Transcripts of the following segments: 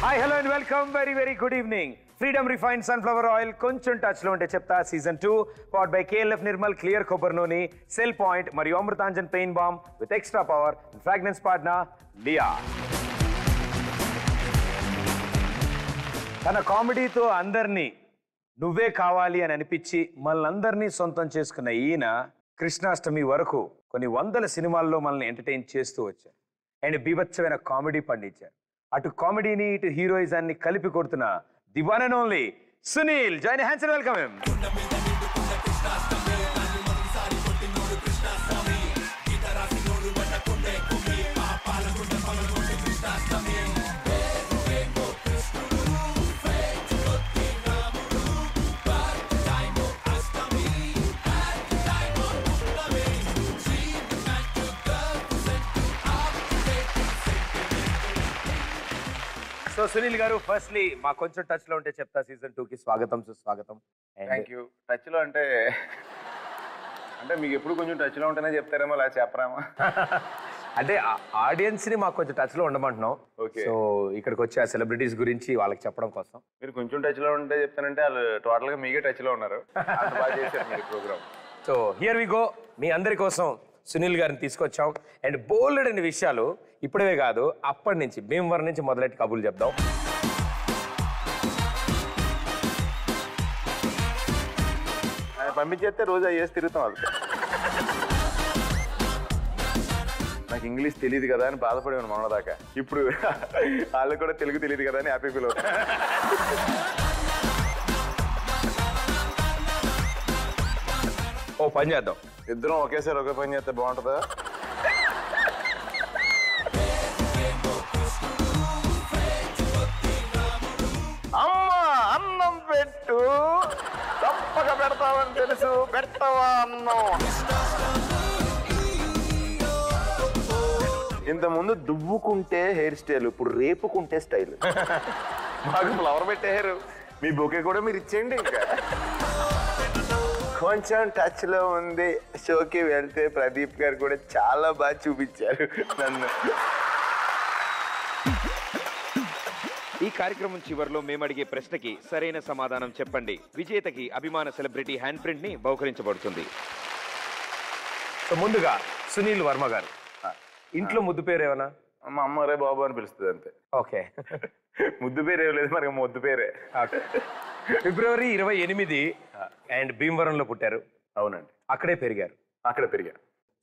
Hi hello and welcome very good evening. Freedom refined sunflower oil కొంచెం touch లో ఉంటే చెప్తా season 2 powered by KLF Nirmal clear కొబ్బరి నూనె, సెల్ పాయింట్ మరియు Amrutanjan pain balm with extra power fragrance partner లియా. తన కామెడీతో అందరినీ నువ్వే కావాలి అని అనిపించి మనల్ని సొంతం చేసుకున్న ఈయన కృష్ణాష్టమి వరకు కొన్ని వందల సినిమాల్లో మనల్ని ఎంటర్టైన్ చేస్తూ వచ్చారు అండ్ బీభత్సమైన కామెడీ పండించారు. అటు కామెడీని ఇటు హీరోయిజాన్ని కలిపి కొడుతున్న the one and only Sunil. Join hands and welcome him. So Sunil గారు, ఫస్ట్లీ మా కొంచెం టచ్ లో ఉంటే చెప్తా సీజన్ 2 కి స్వాగతం సుస్వాగతం. Thank you. టచ్ లో అంటే మీకు ఎప్పుడు కొంచెం టచ్ లో ఉంటేనే చెప్తారేమో, అలా చెప్పరామా? అంటే ఆడియన్స్ ని మాకు కొంచెం టచ్ లో ఉండమంటున్నాం. సో ఇక్కడికి వచ్చి ఆ సెలబ్రిటీస్ గురించి వాళ్ళకి చెప్పడం కోసం. మీరు కొంచెం టచ్ లో ఉంటే చెప్తానంటే వాళ్ళు టోటల్ గా మీకే టచ్ లో ఉన్నారు. అంత బాగా చేశారు మీరు programme. So here we go. మీ అందరి కోసం సునీల్ గారిని తీసుకొచ్చాం అండ్ బోల్డ్ అనే విషయాలు ఇప్పుడే కాదు అప్పటి నుంచి భీమవరం నుంచి మొదలెట్టి కబుర్లు చెప్దాం. పంపించేస్తే రోజు అయ్యేసి తిరుగుతాం. వాళ్ళకి నాకు ఇంగ్లీష్ తెలియదు కదా అని బాధపడేవాడు మొన్న దాకా. ఇప్పుడు వాళ్ళకి కూడా తెలుగు తెలియదు కదా అని హ్యాపీ ఫీల్ అవుతాను. ఓ పని చేద్దాం, ఇద్దరం ఒకేసారి ఒకే పని చేస్తే బాగుంటుందా? అమ్మా అన్నం పెట్టు, తప్పక పెడతావని తెలుసు, పెట్టవా అన్నం. ఇంతకుముందు దువ్వుకుంటే హెయిర్ స్టైల్, ఇప్పుడు రేపుకుంటే స్టైల్. మాకు ఫ్లవర్ పెట్టారు, మీ బొకే కూడా మీరు ఇచ్చేయండి. ఇంకా కొంచెం టచ్ లో ఉంది. షోకి వెళ్తే ప్రదీప్ గారు కూడా చాలా బాగా చూపించారు నన్ను. ఈ కార్యక్రమం చివరిలో మేము అడిగే ప్రశ్నకి సరైన సమాధానం చెప్పండి. విజేతకి అభిమాన సెలబ్రిటీ హ్యాండ్ ప్రింట్ ని బహుకరించబడుతుంది. సో ముందుగా సునీల్ వర్మ గారు, ఇంట్లో ముద్దు పేరు ఏమన్నా? మా అమ్మ రే బాబు అని పిలుస్తుంది అంతే. ఓకే, ముద్దు పేరు ఏం లేదు, మరి ముద్దు పేరే. ఫిబ్రవరి 28 అండ్ భీమవరంలో పుట్టారు. అవునండి, అక్కడే పెరిగారు. అక్కడే పెరిగారు.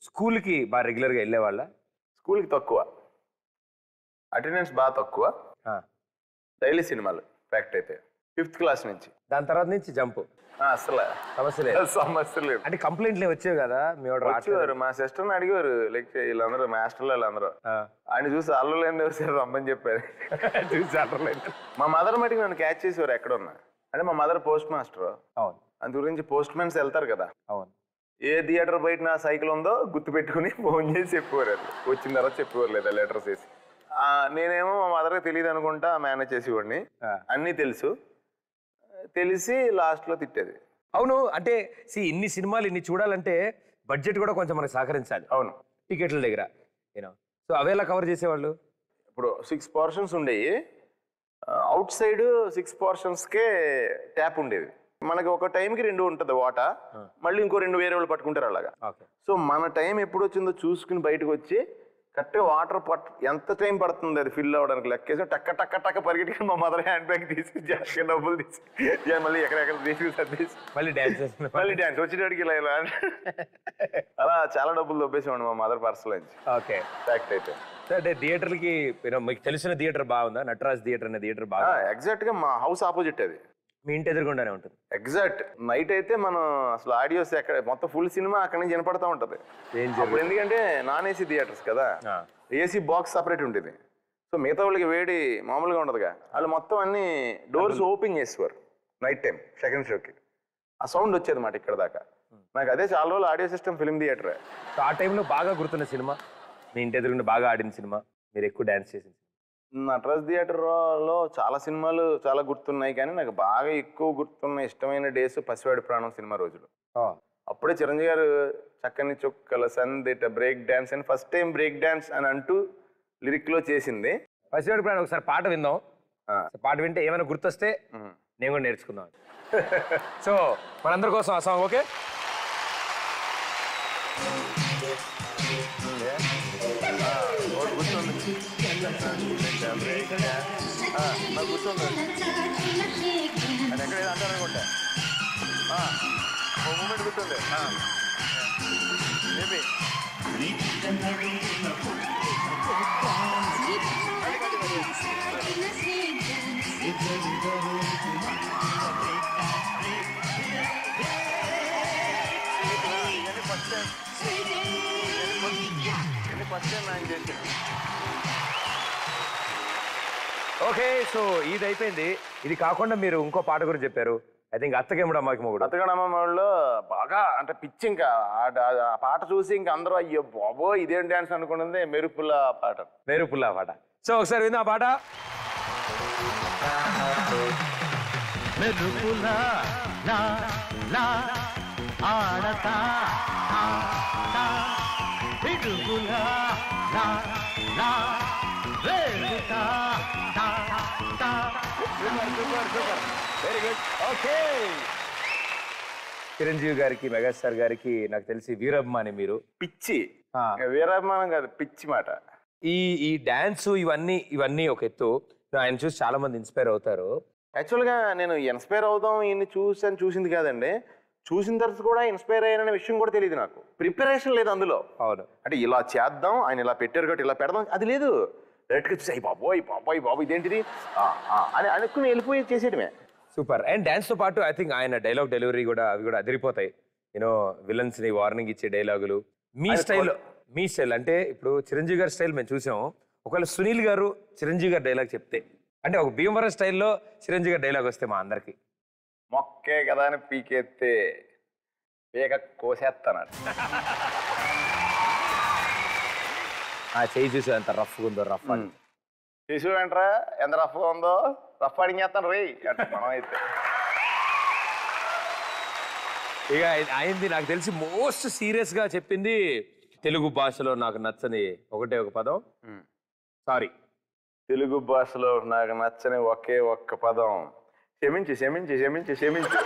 స్కూల్కి బాగా రెగ్యులర్గా వెళ్ళేవాళ్ళ? స్కూల్కి తక్కువ, అటెండెన్స్ బాగా తక్కువ. డైలీ సినిమాలు ఫ్యాక్ట్ అయితే 5th క్లాస్ నుంచి. దాని తర్వాత నుంచి జంప్. అసలు సమస్య లేదు. అంటే కంప్లైంట్లు వచ్చేవి కదా మీ వచ్చేవారు. మా సిస్టర్ని అడిగారు, లైక్ వీళ్ళందరూ మాస్టర్లు వాళ్ళందరూ ఆయన చూసి అల్లు లేని రమ్మని చెప్పారు. చూసి అల్లలేదు. మా మదర్ మటుకు నన్ను క్యాచ్ చేసేవారు ఎక్కడున్నా. అంటే మా మదర్ పోస్ట్ మాస్టర్. అవును, అందు గురించి పోస్ట్ మ్యాన్స్ వెళ్తారు కదా. అవును, ఏ థియేటర్ బయట నా సైకిల్ ఉందో గుర్తు పెట్టుకుని ఫోన్ చేసి చెప్పేవారు. అది వచ్చిన తర్వాత చెప్పేవారు లేదా లెటర్స్ వేసి. నేనేమో మా మదర్కి తెలియదు అనుకుంటా మేనేజ్ చేసేవాడిని. అన్నీ తెలుసు, తెలిసి లాస్ట్ లో తిట్టేది. అవును, అంటే ఇన్ని సినిమాలు ఇన్ని చూడాలంటే బడ్జెట్ కూడా కొంచెం మనకు సహకరించాలి. అవును, టికెట్ల దగ్గర సో అవేలా కవర్ చేసేవాళ్ళు? ఇప్పుడు 6 పోర్షన్స్ ఉండేవి. అవుట్ సైడ్ 6 పోర్షన్స్కే ట్యాప్ ఉండేది. మనకి ఒక టైంకి 2 ఉంటుంది వాటా, మళ్ళీ ఇంకో 2 వేరే వాళ్ళు పట్టుకుంటారు అలాగా. సో మన టైం ఎప్పుడు వచ్చిందో చూసుకుని బయటకు వచ్చి కరెక్ట్గా వాటర్ ఎంత టైం పడుతుంది అది ఫిల్ అవ్వడానికి లెక్కేసి టక్క టక్క టక్క పరిగెట్టుకుని మా మదర్ హ్యాండ్ బ్యాగ్ తీసి జాస్తి డబ్బులు తీసి మళ్ళీ ఎక్కడెక్కడ తీసి మళ్ళీ డ్యాన్స్ వచ్చేటడికి ఇలా ఇలా అలా చాలా డబ్బులు దొబ్బేసేవాడు మా మదర్ పర్సల్ నుంచి. ఓకే, ఫ్యాక్ట్ అయితే. అంటే థియేటర్కి మీకు తెలిసిన థియేటర్ బాగుందా? నటరాజ్ థియేటర్ అనే థియేటర్ బాగా? ఎగ్జాక్ట్ గా మా హౌస్ ఆపోజిట్ అది. మీ ఇంటి ఎదురుగుండానే ఉంటుంది. ఎగ్జాక్ట్. నైట్ అయితే మనం అసలు ఆడియోస్ ఎక్కడ మొత్తం ఫుల్ సినిమా అక్కడి నుంచి వినపడతా ఉంటది. అప్పుడు ఎందుకంటే నాన్ ఏసీ థియేటర్స్ కదా, ఏసీ బాక్స్ సపరేట్ ఉండేది. సో మిగతా వాళ్ళకి వేడి మామూలుగా ఉండదుగా, వాళ్ళు మొత్తం అన్ని డోర్స్ ఓపెన్ చేసేవారు నైట్ టైం సెకండ్ షోకి. ఆ సౌండ్ వచ్చేది మాట ఇక్కడ దాకా. నాకు అదే చాలా రోజులు ఆడియో సిస్టమ్ ఫిల్మ్ థియేటర్. ఆ టైంలో బాగా గుర్తున్న సినిమా, మీ ఇంటి ఎదురుగుండా బాగా ఆడిన సినిమా, మీరు ఎక్కువ డాన్స్ చేసింది? నటరాజ్ థియేటర్లో చాలా సినిమాలు చాలా గుర్తున్నాయి, కానీ నాకు బాగా ఎక్కువ గుర్తున్న ఇష్టమైన డేస్ పసివాడి ప్రాణం సినిమా రోజులు. అప్పుడే చిరంజీవి గారు చక్కని చుక్కల సందిట బ్రేక్ డాన్స్ అని ఫస్ట్ టైం బ్రేక్ డాన్స్ అని అంటూ లిరిక్ లో చేసింది. పసివాడి ప్రాణం ఒకసారి పాట విందాం. పాట వింటే ఏమైనా గుర్తొస్తే నేను కూడా నేర్చుకున్నాను. సో మనందరి కోసం ఆ సాంగ్ ఓకే? నాకు గుర్తుంది అది ఎక్కడేదో అంటారనుకుంటా. ఓ మూమెంట్ గుర్తుంది మేబీ. ఫస్ట్ టైం ఆయన చేసిన. ఓకే, సో ఇది అయిపోయింది. ఇది కాకుండా మీరు ఇంకో పాట గురించి చెప్పారు. ఐ థింక్ అత్తకేముడు అమ్మాకి మొగుడు. అత్తగడమ్మలో బాగా అంటే పిచ్చి, ఇంకా ఆ పాట చూసి ఇంకా అందరూ అయ్యో బాబో ఇదేం డాన్స్ అనుకున్నది మెరుపుల పాట. మెరుపుల్లా పాట. సో ఒకసారి విందా ఆ పాట. మెరుపులా లా లా ఆడతా పిడుగులా లా లా వేడుతా వెరీ గుడ్. ఓకే, చిరంజీవి గారికి, మెగాస్టార్ గారికి నాకు తెలిసి వీరాభిమాని మీరు. పిచ్చి, వీరాభిమానం కాదు పిచ్చి మాట. ఈ డాన్స్ ఇవన్నీ ఒక ఎత్తు. ఆయన చూసి చాలా మంది ఇన్స్పైర్ అవుతారు. యాక్చువల్గా నేను ఇన్స్పైర్ అవుదాం ఈయన్ని చూసింది కాదండి, చూసిన తర్వాత కూడా ఇన్స్పైర్ అయ్యాననే విషయం కూడా తెలియదు నాకు. ప్రిపరేషన్ లేదు అందులో. అవును, అంటే ఇలా చేద్దాం, ఆయన ఇలా పెట్టారు కాబట్టి ఇలా పెడదాం అది లేదు. డైరెక్ట్గా చూసి అయ్యి బాబోయ్ ఇదేంటిది అని అనుకుని వెళ్ళిపోయి చేసేయడమే. సూపర్. అండ్ డాన్స్ తో పాటు ఐ థింక్ ఆయన డైలాగ్ డెలివరీ కూడా అవి కూడా అదిరిపోతాయి. యూనో విలన్స్ ని వార్నింగ్ ఇచ్చే డైలాగులు. మీ స్టైల్ అంటే ఇప్పుడు చిరంజీవి గారి స్టైల్ మేము చూసాం. ఒకవేళ సునీల్ గారు చిరంజీవి గారు డైలాగ్ చెప్తే, అంటే ఒక భీమవరం స్టైల్లో చిరంజీవి గారి డైలాగ్ వస్తే మా అందరికి మొక్కే కదా అని పీకెత్తే పీక కోసేస్తాను. ఆ చేయి చూసి ఎంత రఫ్గా ఉందో. రఫ్ అని చూసి వెంటరా ఎంత రఫ్గా ఉందో, రఫ్ అడిగేస్తాను రే మనం అయితే. ఇక అయింది నాకు తెలిసి మోస్ట్ సీరియస్ గా చెప్పింది తెలుగు భాషలో నాకు నచ్చని ఒకటే ఒక పదం, సారీ. తెలుగు భాషలో నాకు నచ్చని ఒకే ఒక్క పదం క్షమించి క్షమించి క్షమించి క్షమించి.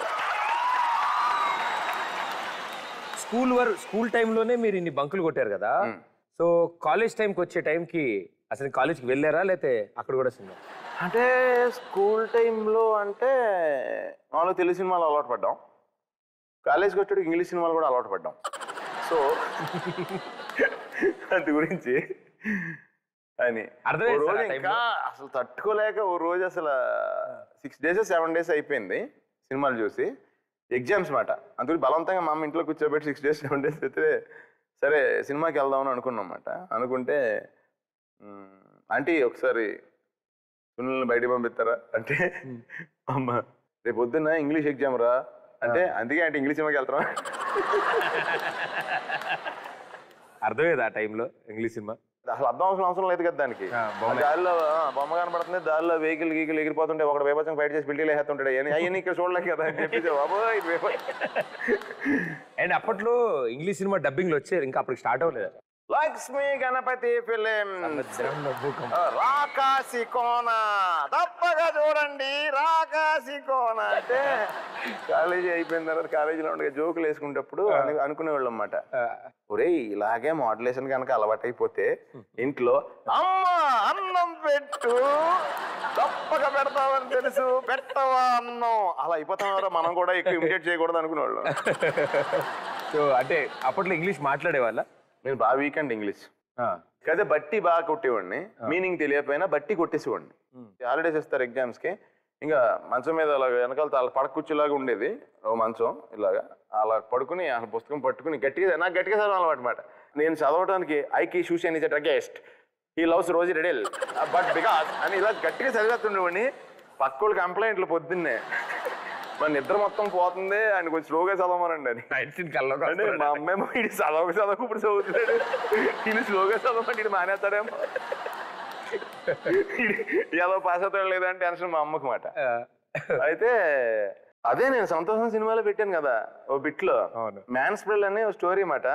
స్కూల్ టైంలోనే మీరు ఇన్ని బంకులు కొట్టారు కదా. సో కాలేజ్ టైంకి వచ్చే టైంకి అసలు కాలేజ్కి వెళ్ళారా లేకపోతే అక్కడ కూడా సినిమా? అంటే స్కూల్ టైంలో అంటే మామూలుగా తెలుగు సినిమాలు అలవాటు పడ్డాం, కాలేజ్కి వచ్చేటికి ఇంగ్లీష్ సినిమాలు కూడా అలవాటు పడ్డాం. సో అందు గురించి అని రోజు ఇంకా అసలు తట్టుకోలేక ఓ రోజు అసలు 6 days 7 days అయిపోయింది సినిమాలు చూసి. ఎగ్జామ్స్ మాట, అందుకని బలవంతంగా మా అమ్మ ఇంట్లో కూర్చోబెట్టి 6 days 7 days అయితే సరే సినిమాకి వెళ్దామని అనుకున్నాం అన్నమాట. అనుకుంటే ఆంటీ ఒకసారి సునీల్ని బయటికి పంపిస్తారా అంటే, అమ్మ రేపు పొద్దున్న ఇంగ్లీష్ ఎగ్జామ్ రా అంటే, అందుకే అంటే ఇంగ్లీష్ సినిమాకి వెళ్తారా. అర్థమేదా ఆ టైంలో ఇంగ్లీష్ సినిమా? అసలు అర్థం అవసరం లేదు కదా దానికి. దారిలో బొమ్మ కనబడుతుంది, దారిలో వెహికల్ ఎగిరిపోతుంటే ఒకటి వేపచ్చం ఫైట్ చేసి బిల్డింగ్ వేస్తుంటాడు. అవన్నీ ఇక్కడ చూడలేక కదా అని చెప్పేసి అండ్ అప్పట్లో ఇంగ్లీష్ సినిమా డబ్బింగ్లు వచ్చారు, ఇంకా అప్పటికి స్టార్ట్ అవ్వలేదు. లక్ష్మీ గణపతి ఫిలిం రాకాసి కోన తప్పగా చూడండి రాకాసి కోన అంటే కాలేజీ అయిపోయిన తర్వాత కాలేజీలో ఉండగా జోకులు వేసుకునేటప్పుడు అనుకునేవాళ్ళు అన్నమాట. ఒరే ఇలాగే మోడలేషన్ కనుక అలవాటు అయిపోతే ఇంట్లో అమ్మ అన్నం పెట్టు తప్పగా పెడతావని తెలుసు పెట్టవా అన్నం అలా అయిపోతాం, మనం కూడా ఎక్కువ ఇమిటేట్ చేయకూడదు అనుకునేవాళ్ళం. సో అంటే అప్పట్లో ఇంగ్లీష్ మాట్లాడే వాళ్ళ? నేను బాగా వీక్ అండి ఇంగ్లీష్. కదా బట్టి బాగా కొట్టేవాడిని, మీనింగ్ తెలియకపోయినా బట్టి కొట్టేసేవాడిని. హాలిడేస్ ఇస్తారు ఎగ్జామ్స్ కి, ఇంకా మంచం మీద అలాగ వెనకాల అలా పడకుచ్చులాగా ఉండేది ఓ మంచం, ఇలాగా అలా పడుకుని ఆ పుస్తకం పట్టుకుని నాకు గట్టిగా చదవడం అలవాటు మాట. నేను చదవడానికి ఐకి సూషన్ is a druggist, he loves Rosie రెడెల్ బట్ బికాస్ అని ఇలా గట్టిగా చదివేస్తుండేవాడిని. పక్కోళ్ళు కంప్లైంట్లు పొద్దున్నే మన నిద్ర మొత్తం పోతుంది, ఆయన కొంచెం స్లోగా చదవమనండి అని. అంటే మా అమ్మేమో ఇది చదవకు ఇప్పుడు చదువుతున్నాడు, ఇది స్లోగా చదవమంటే ఇది మానేస్తాడేమో, ఏదో పాస్ అవుతాడు లేదని టెన్షన్ మా అమ్మకి మాట. అయితే అదే నేను సంతోషం సినిమాలో పెట్టాను కదా ఓ బిట్లో, మ్యాన్ స్ప్రెల్ అనే ఓ స్టోరీ మాట.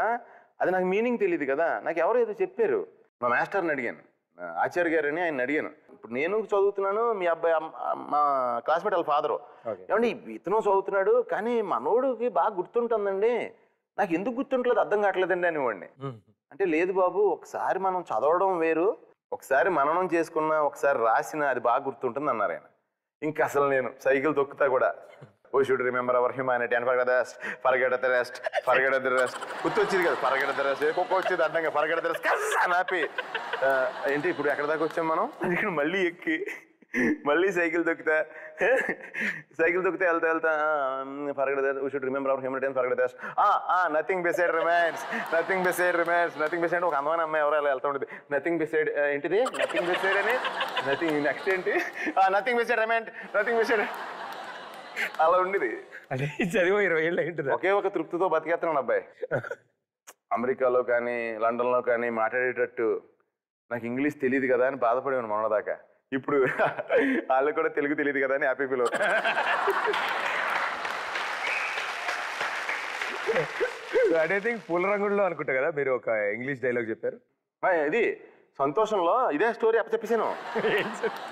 అది నాకు మీనింగ్ తెలియదు కదా, నాకు ఎవరో ఏదో చెప్పారు, మా మాస్టర్ని అడిగాను ఆచార్య గారని ఆయన అడిగాను. ఇప్పుడు నేను చదువుతున్నాను, మీ అబ్బాయి మా క్లాస్మేట్ వాళ్ళ ఫాదరు, ఏమండి ఇతను చదువుతున్నాడు కానీ మనోడికి బాగా గుర్తుంటుందండి, నాకు ఎందుకు గుర్తుంటలేదు అర్థం కావట్లేదండి అనేవాడిని. అంటే లేదు బాబు, ఒకసారి మనం చదవడం వేరు, ఒకసారి మననం చేసుకున్న, ఒకసారి రాసిన అది బాగా గుర్తుంటుంది అన్నారు ఆయన. ఇంకా అసలు నేను సైకిల్ తొక్కుతా కూడా, oh should remember our humanity and forget the rest, forget the rest, forget the rest, గుర్తొచ్చింది కదా, ఫర్గెట్ ద రెస్ట్, కుక్క వచ్చేది అడ్డంగా ఫర్గెట్ ద రెస్ట్ అని ఆపి ఏంటి ఇప్పుడు ఎక్కడ దాకా వచ్చాం మనం, ఇక్కడ మళ్ళీ ఎక్కి మళ్ళీ సైకిల్ తొక్కుతా వెళ్తా forget the we should remember our humanity and forget the rest, nothing beside remains, nothing beside remains, nothing beside ఒక అందమైన అమ్మాయి ఎవరో అలా వెళ్తా ఉంటుంది, నథింగ్ బిసైడ్ ఏంటిది నథింగ్ బిసైడ్ అని, నథింగ్ నెక్స్ట్ ఏంటి nothing beside remind, nothing beside అలా ఉండేది. అంటే చదివో 20 ఏళ్ళు ఏంటిది, ఒకే ఒక తృప్తితో బతికేస్తున్నాను అబ్బాయి. అమెరికాలో కానీ లండన్లో కానీ మాట్లాడేటట్టు నాకు ఇంగ్లీష్ తెలియదు కదా అని బాధపడేవాను మొన్నదాకా. ఇప్పుడు వాళ్ళకి కూడా తెలుగు తెలియదు కదా అని హ్యాపీ ఫీల్ అవుతాను. ఐ థింక్ పూల రంగుల్లో అనుకుంటా కదా మీరు ఒక ఇంగ్లీష్ డైలాగ్ చెప్పారు. ఇది సంతోషంలో ఇదే స్టోరీ చెప్పేసాను,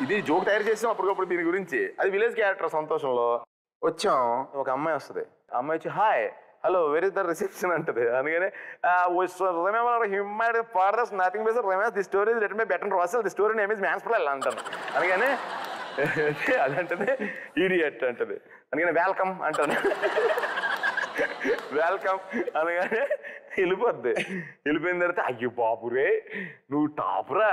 ఇది జోక్ తయారు చేసాం అప్పటికప్పుడు దీని గురించి. అది విలేజ్ క్యారెక్టర్. సంతోషంలో వచ్చాం, ఒక అమ్మాయి వస్తుంది, ఆ అమ్మాయి వచ్చి hi hello where is the reception అంటది. అందుకని fathers nothing base remember the story let me better Russell the story name is మ్యాన్స్ప్లల్ అంటాను. అందుకని అదంటది ఈడియట్ అంటది. అందుకని వెల్కమ్ అంటాను, వెల్కమ్ అనగానే వెళ్ళిపోద్ది. వెళ్ళిపోయిన తర్వాత అయ్యో బాబురే నువ్వు టాపురా,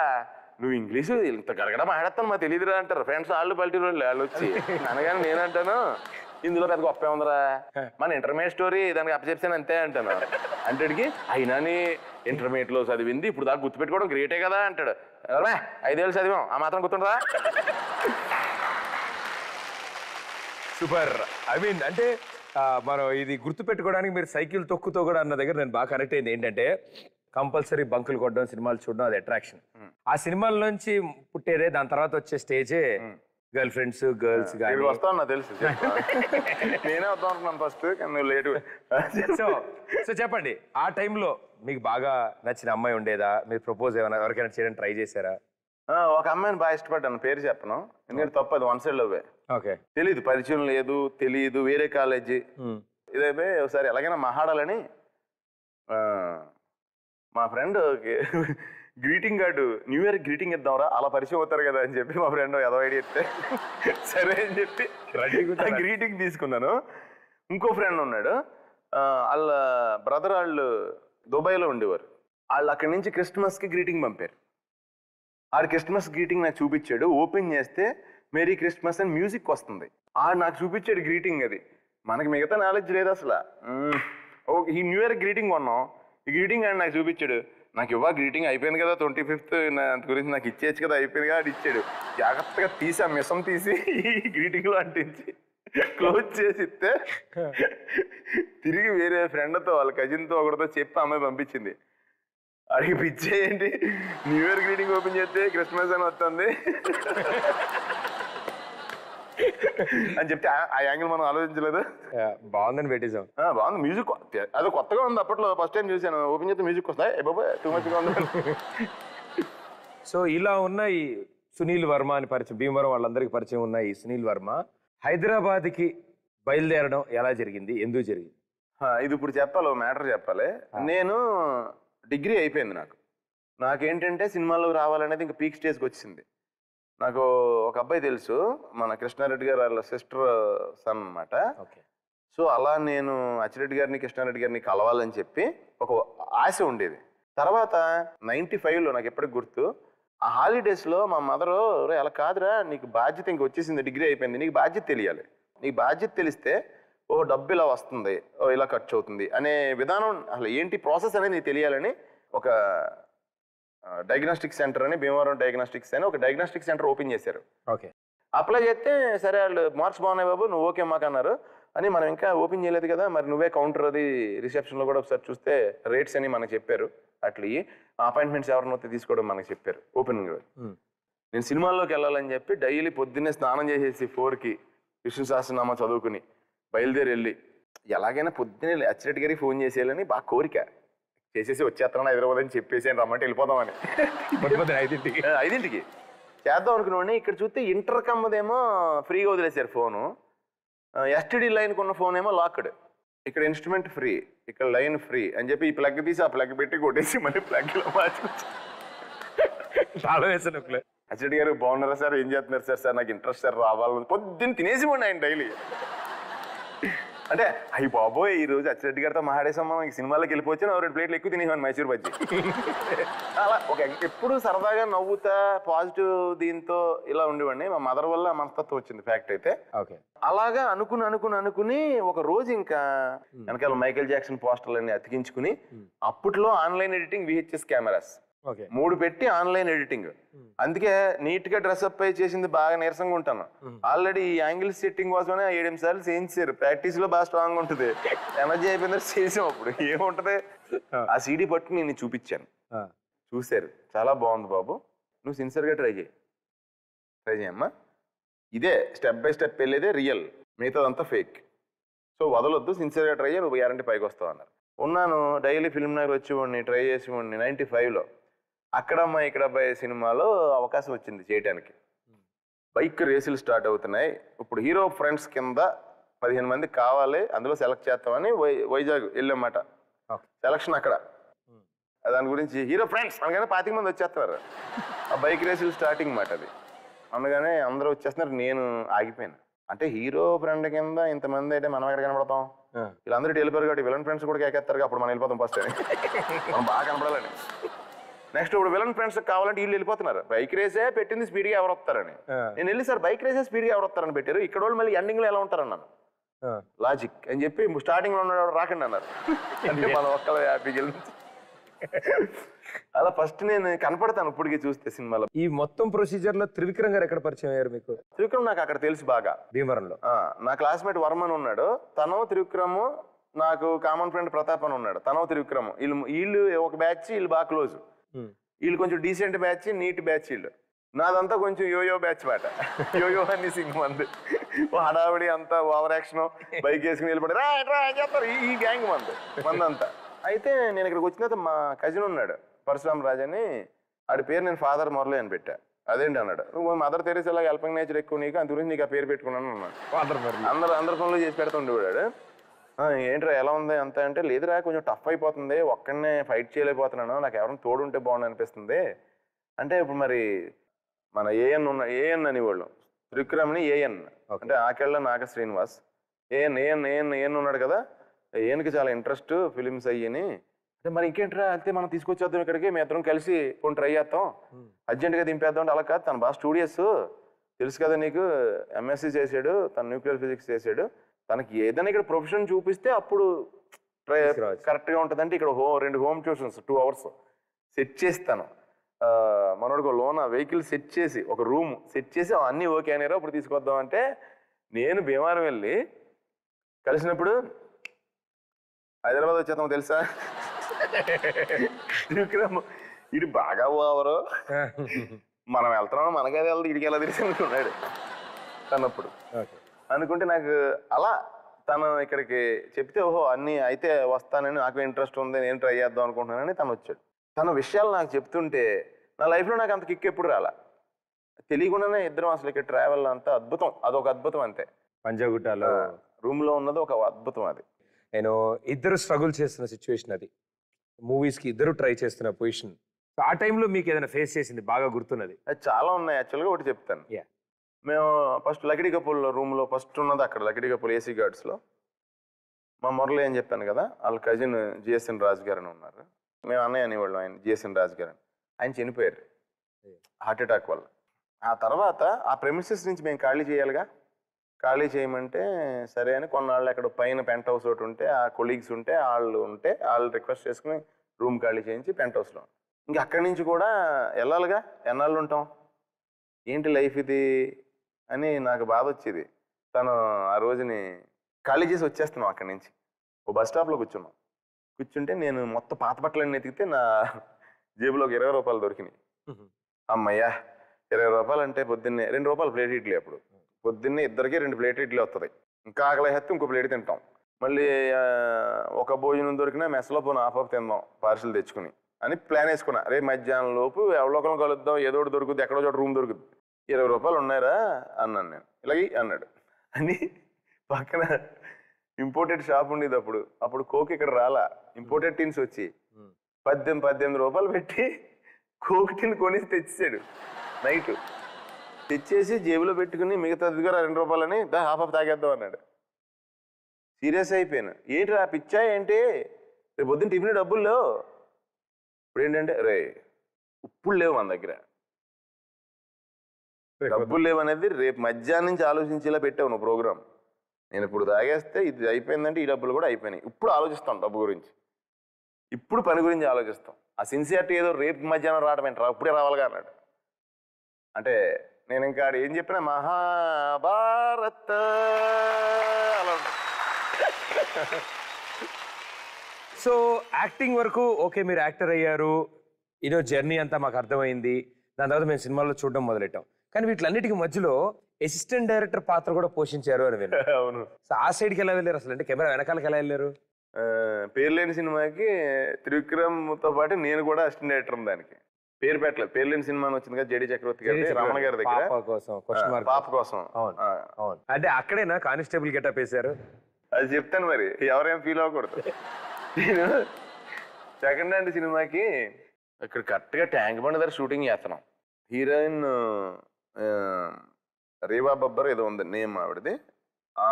నువ్వు ఇంగ్లీషు ఇంత గడగడ మాట్లాడతాను మా తెలియదురా అంటారు ఫ్రెండ్స్, వాళ్ళు పల్టీ వాళ్ళు వచ్చి. అనగానే నేనంటాను ఇందులో పెద్ద గొప్ప ఉందరా, మన ఇంటర్మీడియట్ స్టోరీ దానికి అప్పచెప్పాను అంతే అంటాను. అంటేడికి అయినా నీ ఇంటర్మీడియట్లో చదివింది ఇప్పుడు దాకా గుర్తుపెట్టుకోవడం గ్రేటే కదా అంటాడు. 5 ఏళ్ళు చదివాం ఆ మాత్రం గుర్తుండదా. సూపర్. ఐ మీన్ అంటే మనం ఇది గుర్తుపెట్టుకోవడానికి మీరు సైకిల్ తొక్కుతో కూడా అన్న దగ్గర నేను బాగా కనెక్ట్ అయింది. ఏంటంటే కంపల్సరీ బంకులు కొట్టడం, సినిమాలు చూడడం అది అట్రాక్షన్. ఆ సినిమాల నుంచి పుట్టేదే, దాని తర్వాత వచ్చే స్టేజే గర్ల్ ఫ్రెండ్స్ గర్ల్స్ కానీ వస్తాను నాకు తెలుసు. నేనే వద్దాం అనుకున్నాను ఫస్ట్, కానీ లేటు. సో చెప్పండి, ఆ టైంలో మీకు బాగా నచ్చిన అమ్మాయి ఉండేదా? మీరు ప్రపోజ్ ఏమైనా ఎవరికైనా చేయడం ట్రై చేశారా? ఒక అమ్మాయిని బాగా ఇష్టపడ్డాను, పేరు చెప్పను ఎందుకంటే తప్పదు, వన్ సైడ్ లవ్వే. ఓకే, తెలీదు, పరిచయం లేదు, తెలియదు, వేరే కాలేజీ. ఇదైతే ఒకసారి ఎలాగైనా మహాడాలని మా friend greeting card, new year greeting ఇద్దాంరా అలా పరిచయం అవుతారు కదా అని చెప్పి మా ఫ్రెండ్ ఏదో ఐడియా ఇస్తే సరే అని చెప్పి గ్రీటింగ్ తీసుకున్నాను. ఇంకో ఫ్రెండ్ ఉన్నాడు, వాళ్ళ బ్రదర్ వాళ్ళు దుబాయ్లో ఉండేవారు. వాళ్ళు అక్కడి నుంచి క్రిస్మస్కి గ్రీటింగ్ పంపారు. ఆడు క్రిస్మస్ గ్రీటింగ్ నాకు చూపించాడు. ఓపెన్ చేస్తే మేరీ క్రిస్మస్ అని మ్యూజిక్ వస్తుంది. ఆడు నాకు చూపించాడు గ్రీటింగ్. అది మనకి మిగతా నాలెడ్జ్ లేదు అసలు. ఓకే, ఈ న్యూ ఇయర్ గ్రీటింగ్ కొన్నాం, ఈ గ్రీటింగ్ ఆడు నాకు చూపించాడు. నాకు ఇవ్వ గ్రీటింగ్ అయిపోయింది కదా 25th అంత గురించి నాకు ఇచ్చేయచ్చు కదా, అయిపోయింది కదా అది ఇచ్చాడు. జాగ్రత్తగా తీసి ఆ మిసం తీసి ఈ గ్రీటింగ్లో అంటించి క్లోజ్ చేసి ఇస్తే తిరిగి వేరే ఫ్రెండ్తో వాళ్ళ కజిన్తో ఒకటితో చెప్పి అమ్మాయి పంపించింది. అడిగి పిచ్చేయండి, న్యూ ఇయర్ గ్రీటింగ్ ఓపెన్ చేస్తే క్రిస్మస్ అని వస్తుంది అని చెప్తే ఆ యాంగిల్ మనం ఆలోచించలేదు. బాగుందని పెట్టేసాం. బాగుంది, మ్యూజిక్ అది కొత్తగా ఉంది అప్పట్లో, ఫస్ట్ టైం చూసాను. ఓపెన్ చేస్తే మ్యూజిక్ వస్తాయి, ఏ బాబా టూ మచ్గా ఉంది. సో ఇలా ఉన్న ఈ సునీల్ వర్మ అని పరిచయం, భీమవరం వాళ్ళందరికీ పరిచయం ఉన్న ఈ సునీల్ వర్మ హైదరాబాద్కి బయలుదేరడం ఎలా జరిగింది, ఎందుకు జరిగింది? ఇది ఇప్పుడు చెప్పాలి, మ్యాటర్ చెప్పాలి. నేను డిగ్రీ అయిపోయింది. నాకేంటంటే సినిమాలోకి రావాలనేది ఇంకా పీక్ స్టేజ్కి వచ్చింది. నాకు ఒక అబ్బాయి తెలుసు, మన కృష్ణారెడ్డి గారు వాళ్ళ సిస్టర్ సన్ అనమాట. సో అలా నేను అచ్చిరెడ్డి గారిని కృష్ణారెడ్డి గారిని కలవాలని చెప్పి ఒక ఆశ ఉండేది. తర్వాత 95లో నాకు ఎప్పటికి గుర్తు, ఆ హాలిడేస్లో మా మదరు అలా కాదురా, నీకు బాధ్యత ఇంక వచ్చేసింది, డిగ్రీ అయిపోయింది, నీకు బాధ్యత తెలియాలి, నీకు బాధ్యత తెలిస్తే ఓ డబ్బు ఇలా వస్తుంది, ఓ ఇలా ఖర్చు అవుతుంది అనే విధానం, అసలు ఏంటి ప్రాసెస్ అనేది నీకు తెలియాలని ఒక డయాగ్నోస్టిక్ సెంటర్ అని, భీమవరం డయాగ్నోస్టిక్స్ అని ఒక డయాగ్నోస్టిక్ సెంటర్ ఓపెన్ చేశారు. ఓకే, అప్లై చేస్తే సరే వాళ్ళు మార్క్స్ బాగున్నాయి బాబు నువ్వు ఓకే మాకు అన్నారు. అని మనం ఇంకా ఓపెన్ చేయలేదు కదా, మరి నువ్వే కౌంటర్ అది రిసెప్షన్లో కూడా ఒకసారి చూస్తే రేట్స్ అని మనకు చెప్పారు. అట్లా అపాయింట్మెంట్స్ ఎవరినైతే తీసుకోవడం మనకు చెప్పారు ఓపెనింగ్. నేను సినిమాల్లోకి వెళ్ళాలని చెప్పి డైలీ పొద్దున్నే స్నానం చేసేసి 4కి విష్ణు సహస్రనామా చదువుకుని బయలుదేరి వెళ్ళి ఎలాగైనా పొద్దున్నే అచ్చిరెడ్డి గారికి ఫోన్ చేసేయాలని బాగా కోరిక. చేసేసి వచ్చేస్తాను హైదరాబాద్ అని చెప్పేసి రమ్మంటే వెళ్ళిపోదామని. 5ంటికి 5ంటికి చేద్దాం అనుకున్నాను. ఇక్కడ చూస్తే ఇంటర్ కమ్మదేమో ఫ్రీగా వదిలేశారు ఫోను, ఎస్టీడీ లైన్కి ఉన్న ఫోన్ ఏమో లాక్డ్. ఇక్కడ ఇన్స్ట్రుమెంట్ ఫ్రీ, ఇక్కడ లైన్ ఫ్రీ అని చెప్పి ఈ ప్లగ్ తీసి ఆ ప్లగ్ పెట్టి కొట్టేసి మళ్ళీ ప్లగ్లో మార్చుకొచ్చి అచ్చడి గారు బాగున్నారా సార్, ఏం చేస్తున్నారు సార్? సార్ నాకు ఇంట్రెస్ట్ సార్ రావాలి. పొద్దున్న తినేసి పోండి ఆయన డైలీ. అంటే అయ్యి బాబోయ్ ఈ రోజు అచ్చిరెడ్డి గారితో మాట్లాడేసామా, ఈ సినిమాలోకి వెళ్ళిపోవచ్చు, 2 ప్లేట్లు ఎక్కువ తినేసాను మైసూర్ బజ్జీ. అలా ఎప్పుడు సరదాగా నవ్వుతా పాజిటివ్ దీంతో ఇలా ఉండేవాడిని. మా మదర్ వల్ల మనస్తత్వం వచ్చింది ఫ్యాక్ట్ అయితే. అలాగా అనుకుని ఒక రోజు ఇంకా వెనకాల మైకేల్ జాక్సన్ పోస్టర్లన్నీ అతికించుకుని, అప్పట్లో ఆన్లైన్ ఎడిటింగ్ VHS కెమెరాస్ 3 పెట్టి ఆన్లైన్ ఎడిటింగ్. అందుకే నీట్ గా డ్రెస్అప్ అయి చేసింది బాగా నీరసంగా ఉంటాను. ఆల్రెడీ ఈ యాంగిల్ సెట్టింగ్ కోసమే 7 సార్లు చేయించారు. ప్రాక్టీస్ లో బాగా స్ట్రాంగ్ ఉంటుంది, ఎనర్జీ అయిపోయింది చేసాం. అప్పుడు ఏముంటది, ఆ CD పట్టు నేను చూపించాను, చూశారు చాలా బాగుంది బాబు, నువ్వు సిన్సియర్గా ట్రై చేయమ్మా, ఇదే స్టెప్ బై స్టెప్ వెళ్ళేదే రియల్, మిగతాదంతా ఫేక్, సో వదలొద్దు, సిన్సియర్గా ట్రై చేయి, నువ్వు గ్యారంటీ పైకి వస్తావు అన్నారు. ఉన్నాను, డైలీ ఫిల్మ్ నగర్ వచ్చేవాడిని, ట్రై చేసేవాడిని. 95లో అక్కడమ్మ ఇక్కడ అబ్బాయి సినిమాలో అవకాశం వచ్చింది చేయడానికి. బైక్ రేసులు స్టార్ట్ అవుతున్నాయి, ఇప్పుడు హీరో ఫ్రెండ్స్ కింద 15 మంది కావాలి, అందులో సెలెక్ట్ చేస్తామని వైజాగ్ వెళ్ళామాట. సెలక్షన్ అక్కడ, దాని గురించి హీరో ఫ్రెండ్స్ అనగానే 25 మంది వచ్చేస్తున్నారు. ఆ బైక్ రేసులు స్టార్టింగ్ మాట అది అనగానే అందరూ వచ్చేస్తున్నారు, నేను ఆగిపోయాను. అంటే హీరో ఫ్రెండ్ కింద ఇంతమంది అయితే మనం ఎక్కడ కనపడతాం, వీళ్ళందరూ వెళ్ళిపోయారు కాబట్టి విలన్ ఫ్రెండ్స్ కూడా ఎక్కేస్తారు, అప్పుడు మనం వెళ్ళిపోతాం ఫస్ట్ అని. మనం బాగా కనపడాలని. నెక్స్ట్ ఇప్పుడు విలన్ ఫ్రెండ్స్ కావాలంటే వీళ్ళు వెళ్ళిపోతున్నారు, బైక్ రేసే పెట్టింది స్పీడ్గా ఎవరు వస్తారని. నేను వెళ్ళి సార్ బైక్ రేసే స్పీడ్గా ఎవరు వస్తారని పెట్టారు, ఇక్కడ వాళ్ళు మళ్ళీ ఎండింగ్లో ఎలా ఉంటారన్నాను. లాజిక్ అని చెప్పి స్టార్టింగ్ లో ఉన్నాడు రాకండి అన్నారు. అంటే మనం ఒక్కల హ్యాపీకి వెళ్ళి అలా ఫస్ట్ నేను కనపడతాను ఇప్పటికీ చూస్తే సినిమాలో. ఈ మొత్తం ప్రొసీజర్ లో త్రివిక్రమ్ గారు ఎక్కడ పరిచయం అయ్యారు మీకు? త్రివిక్రమ్ నాకు అక్కడ తెలుసు బాగా, భీమవరంలో. నా క్లాస్మేట్ వర్మన్ ఉన్నాడు, తను త్రివిక్రమ్, నాకు కామన్ ఫ్రెండ్ ప్రతాప్ అని ఉన్నాడు, తను త్రివిక్రమ్. వీళ్ళు ఒక బ్యాచ్, వీళ్ళు బాగా క్లోజ్. వీళ్ళు కొంచెం డీసెంట్ బ్యాచ్, నీట్ బ్యాచ్. వీళ్ళు నాదంతా కొంచెం యోయో బ్యాచ్ మాట. యోయో అని సింగ్ మంది హడావిడి అంతా ఓవర్ యాక్షన్, బైక్ వేసుకుని వెళ్ళిపడి రా చేస్తారు ఈ గ్యాంగ్ మందంతా. అయితే నేను ఇక్కడికి వచ్చిన తర్వాత మా కజిన్ ఉన్నాడు పరశురామ్ రాజ్ అని, ఆడి పేరు నేను ఫాదర్ మురళి అని పెట్టా. అదేంటి అన్నాడు, నువ్వు మదర్ తెరీసాలాగా హెల్పింగ్ నేచర్ ఎక్కువ నీకు, అందు గురించి నీకు ఆ పేరు పెట్టుకున్నాను అన్నాడు. అందరు పనులు చేసి పెడుతుండేవాడు. ఏంట్రా ఎలా ఉంది అంత అంటే, లేదురా కొంచెం టఫ్ అయిపోతుంది, ఒక్కడనే ఫైట్ చేయలేకపోతున్నాను, నాకు ఎవరైనా తోడు ఉంటే బాగుంది అనిపిస్తుంది అంటే. ఇప్పుడు మరి మన ఏఎన్ అనేవాళ్ళు, త్రివిక్రమ్ని ఏఎన్ అంటే ఆకేళ్ళ నాగ శ్రీనివాస్, ఏఎన్ ఉన్నాడు కదా, ఏఎన్కి చాలా ఇంట్రెస్ట్ ఫిలిమ్స్ అయ్యని అంటే. మరి ఇంకేంట్రా అయితే మనం తీసుకొచ్చేద్దాం ఇక్కడికి, మేము ఇద్దరం కలిసి కొన్ని ట్రై చేస్తాం, అర్జెంట్గా దింపేద్దాం అంటే. అలా కాదు, తను బాగా స్టూడియస్, తెలుసు కదా నీకు, MSc చేసాడు, తను న్యూక్లియర్ ఫిజిక్స్ చేసాడు, తనకి ఏదైనా ఇక్కడ ప్రొఫెషన్ చూపిస్తే అప్పుడు కరెక్ట్గా ఉంటుంది. అంటే ఇక్కడ 2 హోమ్ ట్యూషన్స్ 2 hours సెట్ చేస్తాను, మనోడికి లోన వెహికల్ సెట్ చేసి, ఒక రూమ్ సెట్ చేసి అన్నీ ఓకే అనేరా ఇప్పుడు తీసుకొద్దాం అంటే. నేను భీమవరం వెళ్ళి కలిసినప్పుడు హైదరాబాద్ వచ్చేద్దాం తెలుసా, విక్రమ్ ఇది బాగా ఓవరు, మనం వెళ్తున్నాం మనకే వెళ్తే ఇడికి ఎలా తెలిసి అనుకున్నాడు తనప్పుడు. అనుకుంటే నాకు అలా తను ఇక్కడికి చెప్తే, ఓహో అన్నీ అయితే వస్తానని, నాకు ఇంట్రెస్ట్ ఉంది, నేను ట్రై చేద్దాం అనుకుంటున్నానని తను వచ్చాడు. తన విషయాలు నాకు చెప్తుంటే నా లైఫ్లో నాకు అంత కిక్ ఎప్పుడు రాలా, తెలియకుండానే ఇద్దరం అసలు ఇక్కడ ట్రావెల్ అంతా అద్భుతం, అదొక అద్భుతం అంతే. పంజాగుట్టలో రూమ్లో ఉన్నది ఒక అద్భుతం. అది నేను ఇద్దరు స్ట్రగుల్ చేస్తున్న సిచ్యువేషన్, అది మూవీస్కి ఇద్దరు ట్రై చేస్తున్న పొజిషన్. ఆ టైంలో మీకు ఏదైనా ఫేస్ చేసింది బాగా గుర్తున్నది? అది చాలా ఉన్నాయి యాక్చువల్గా, ఒకటి చెప్తాను. మేము ఫస్ట్ లకిడి కపూల్ రూమ్లో ఫస్ట్ ఉన్నది అక్కడ లకిడి కపూల్ AC గార్డ్స్లో. మా మురళి అని చెప్పాను కదా, వాళ్ళ కజిన్ GSN రాజు గారు అని ఉన్నారు, మేము అన్నయ్య అనేవాళ్ళం ఆయన, GSN రాజు గారు అని. ఆయన చనిపోయారు హార్ట్ అటాక్ వల్ల. ఆ తర్వాత ఆ ప్రెమిసెస్ నుంచి మేము ఖాళీ చేయాలిగా, ఖాళీ చేయమంటే సరే అని కొన్నాళ్ళు అక్కడ పైన పెంట్ హౌస్ ఒకటి ఉంటే, ఆ కొలీగ్స్ ఉంటే వాళ్ళు రిక్వెస్ట్ చేసుకుని రూమ్ ఖాళీ చేయించి పెంట్ హౌస్లో. ఇంకా అక్కడి నుంచి కూడా వెళ్ళాలిగా, ఎన్నాళ్ళు ఉంటాం, ఏంటి లైఫ్ ఇది అని నాకు బాధ వచ్చేది. తను ఆ రోజుని ఖాళీ చేసి వచ్చేస్తున్నాం అక్కడి నుంచి. ఓ బస్ స్టాప్లో కూర్చుంటే నేను మొత్తం పాత బట్టలన్నీ ఎతికితే నా జేబులో ఒక 20 రూపాయలు దొరికినాయి. అమ్మయ్యా 20 రూపాయలు అంటే పొద్దున్నే 2 రూపాయలు ప్లేట్ ఇడ్లీ, అప్పుడు పొద్దున్నే ఇద్దరికి 2 ప్లేట్ ఇడ్లీ వస్తుంది, ఇంకా ఆకలి హత్తి ఇంకో ప్లేట్ తింటాం. మళ్ళీ ఒక భోజనం దొరికినా మెస్లో పోను హాఫ్ తిందాం పార్సిల్ తెచ్చుకుని అని ప్లాన్ వేసుకున్నా. రేపు మధ్యాహ్నం లోపు ఎవరో ఒకరిని కలుద్దాం, ఏదో ఒకటి దొరుకుద్ది, ఎక్కడో చోట రూమ్ దొరుకుద్ది, 20 రూపాయలు ఉన్నారా అన్నాను నేను. ఇలాగే అన్నాడు అని పక్కన ఇంపోర్టెడ్ షాప్ ఉండేది అప్పుడు కోక్ ఇక్కడ రాలా, ఇంపోర్టెడ్ టిన్స్ వచ్చి 18 రూపాయలు పెట్టి కోక్ టిన్ కొనేసి తెచ్చేసాడు. నైట్ తెచ్చేసి జేబులో పెట్టుకుని మిగతా 2 రూపాయలని హాఫ్ తాగేద్దాం అన్నాడు. సీరియస్ అయిపోయాను. ఏంటి రా పిచ్చా ఏంటి, రేపు పొద్దున్న టిఫిన్ డబ్బులు లేవు. ఇప్పుడు ఏంటంటే రే ఉప్పుడు లేవు మన దగ్గర, డబ్బులు లేవు అనేది రేపు మధ్యాహ్నం నుంచి ఆలోచించేలా పెట్టావు నువ్వు ప్రోగ్రామ్. నేను ఇప్పుడు తాగేస్తే ఇది అయిపోయిందంటే ఈ డబ్బులు కూడా అయిపోయినాయి. ఇప్పుడు ఆలోచిస్తాం డబ్బు గురించి, ఇప్పుడు పని గురించి ఆలోచిస్తాం. ఆ సిన్సియారిటీ ఏదో రేపు మధ్యాహ్నం రావడం ఏంటి, ఇప్పుడే రావాలిగా అన్నాడు. అంటే నేను ఇంకా ఏం చెప్పినా మహాభారత్ అలా ఉంటుంది. సో యాక్టింగ్ వరకు ఓకే, మీరు యాక్టర్ అయ్యారు, ఇదో జర్నీ అంతా మాకు అర్థమైంది. దాని తర్వాత మేము సినిమాల్లో చూడడం మొదలెట్టాం. కానీ వీటిలన్నిటికీ మధ్యలో అసిస్టెంట్ డైరెక్టర్ పాత్ర కూడా పోషించారు అని విన్నాను. అవును. సో ఆ సైడ్కి ఎలా వెళ్ళారు అసలు, అంటే కెమెరా వెనకాలకి ఎలా వెళ్ళారు? పేర్లేని సినిమాకి త్రివిక్రమ్తో పాటు నేను కూడా అసిస్టెంట్ డైరెక్టర్. దానికి పేరు పెట్టలేదు. పేర్లేని సినిమా వచ్చింది కదా జేడి చక్రవర్తి గారి, రమణ గారి దగ్గర పాప కోసం. అంటే అక్కడేనా కానిస్టేబుల్ గెటప్ వేశారు? అది చెప్తాను మరి, ఎవరేం ఫీల్ అవ్వకూడదు. నేను సెకండ్ హ్యాండ్ సినిమాకి ఇక్కడ కరెక్ట్గా ట్యాంక్ బండ్ దగ్గర షూటింగ్ చేస్తున్నాం. హీరోయిన్ రేవా బబ్బర్ ఏదో ఉంది నేమ్ ఆవిడది. ఆ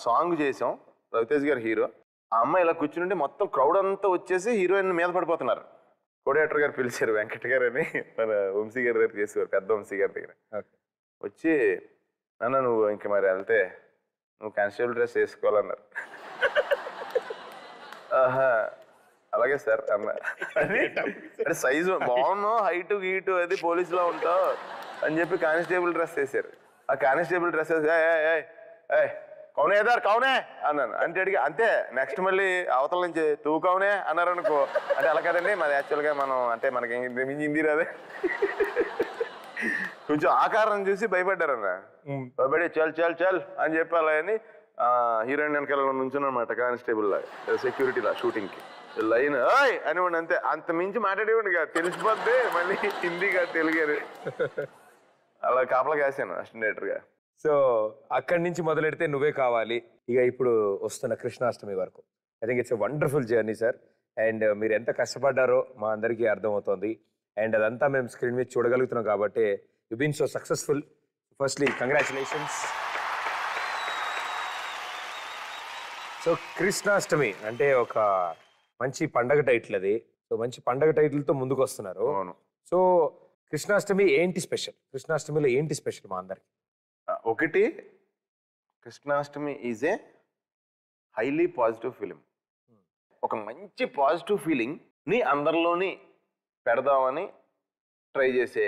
సాంగ్ చేసాం, రవితేజ్ గారు హీరో. ఆ అమ్మాయి ఇలా కూర్చుంటే మొత్తం క్రౌడ్ అంతా వచ్చేసి హీరోయిన్ మీద పడిపోతున్నారు. కోడేటర్ గారు పిలిచారు, వెంకట గారు అని, మన వంశీ గారి దగ్గర చేసేవారు, పెద్ద వంశీ గారి దగ్గర. వచ్చి నాన్న నువ్వు ఇంక మరి వెళ్తే నువ్వు కానిస్టేబుల్ డ్రెస్ వేసుకోవాలన్నారు. ఆహా అలాగే సార్ అన్న. అంటే సైజు బాగున్నావు, హైట్ గీటు అది పోలీసులో ఉంటావు అని చెప్పి కానిస్టేబుల్ డ్రెస్ వేసారు. ఆ కానిస్టేబుల్ డ్రెస్ వేసి కౌనే ఏదారు కౌనే అన్నాను. అంటే అడిగి అంతే. నెక్స్ట్ మళ్ళీ అవతల నుంచి తూ కౌనే అన్నారు అనుకో, అంటే అలా కదండి మాది యాక్చువల్గా మనం అంటే మనకి హిందీ రాదే. కొంచెం ఆకారం చూసి భయపడ్డారన్న. భయపడి చల్ చల్ చల్ అని చెప్పి అలా అని హీరోయిన్ వెనకాల నుంచున్నమాట కానిస్టేబుల్ లాగా, సెక్యూరిటీ లా షూటింగ్కి. లైన్ అనివ్వండి అంతే, అంత మించి మాట్లాడేవాడిని కాదు, తెలిసిపోద్ది మళ్ళీ హిందీ కాదు తెలుగు. అలా కాపలా కాసాను అసిస్టెంట్ డైరెక్టర్గా. సో అక్కడి నుంచి మొదలెడితే నువ్వే కావాలి, ఇక ఇప్పుడు వస్తున్న కృష్ణాష్టమి వరకు. I think it's a wonderful journey sir. And మీరు ఎంత కష్టపడ్డారో మా అందరికీ అర్థమవుతుంది. అండ్ అదంతా మేము స్క్రీన్ మీద చూడగలుగుతున్నాం కాబట్టి you been so successful. Firstly congratulations. So Krishnashtami అంటే ఒక మంచి పండగ టైటిల్ అది. సో మంచి పండగ టైటిల్తో ముందుకు వస్తున్నారు. సో కృష్ణాష్టమి ఏంటి స్పెషల్, కృష్ణాష్టమిలో ఏంటి స్పెషల్ మా అందరికి? ఒకటి, Krishnashtami is a highly positive film. ఒక మంచి పాజిటివ్ ఫీలింగ్ ని అందరిలోని పెడదామని ట్రై చేసే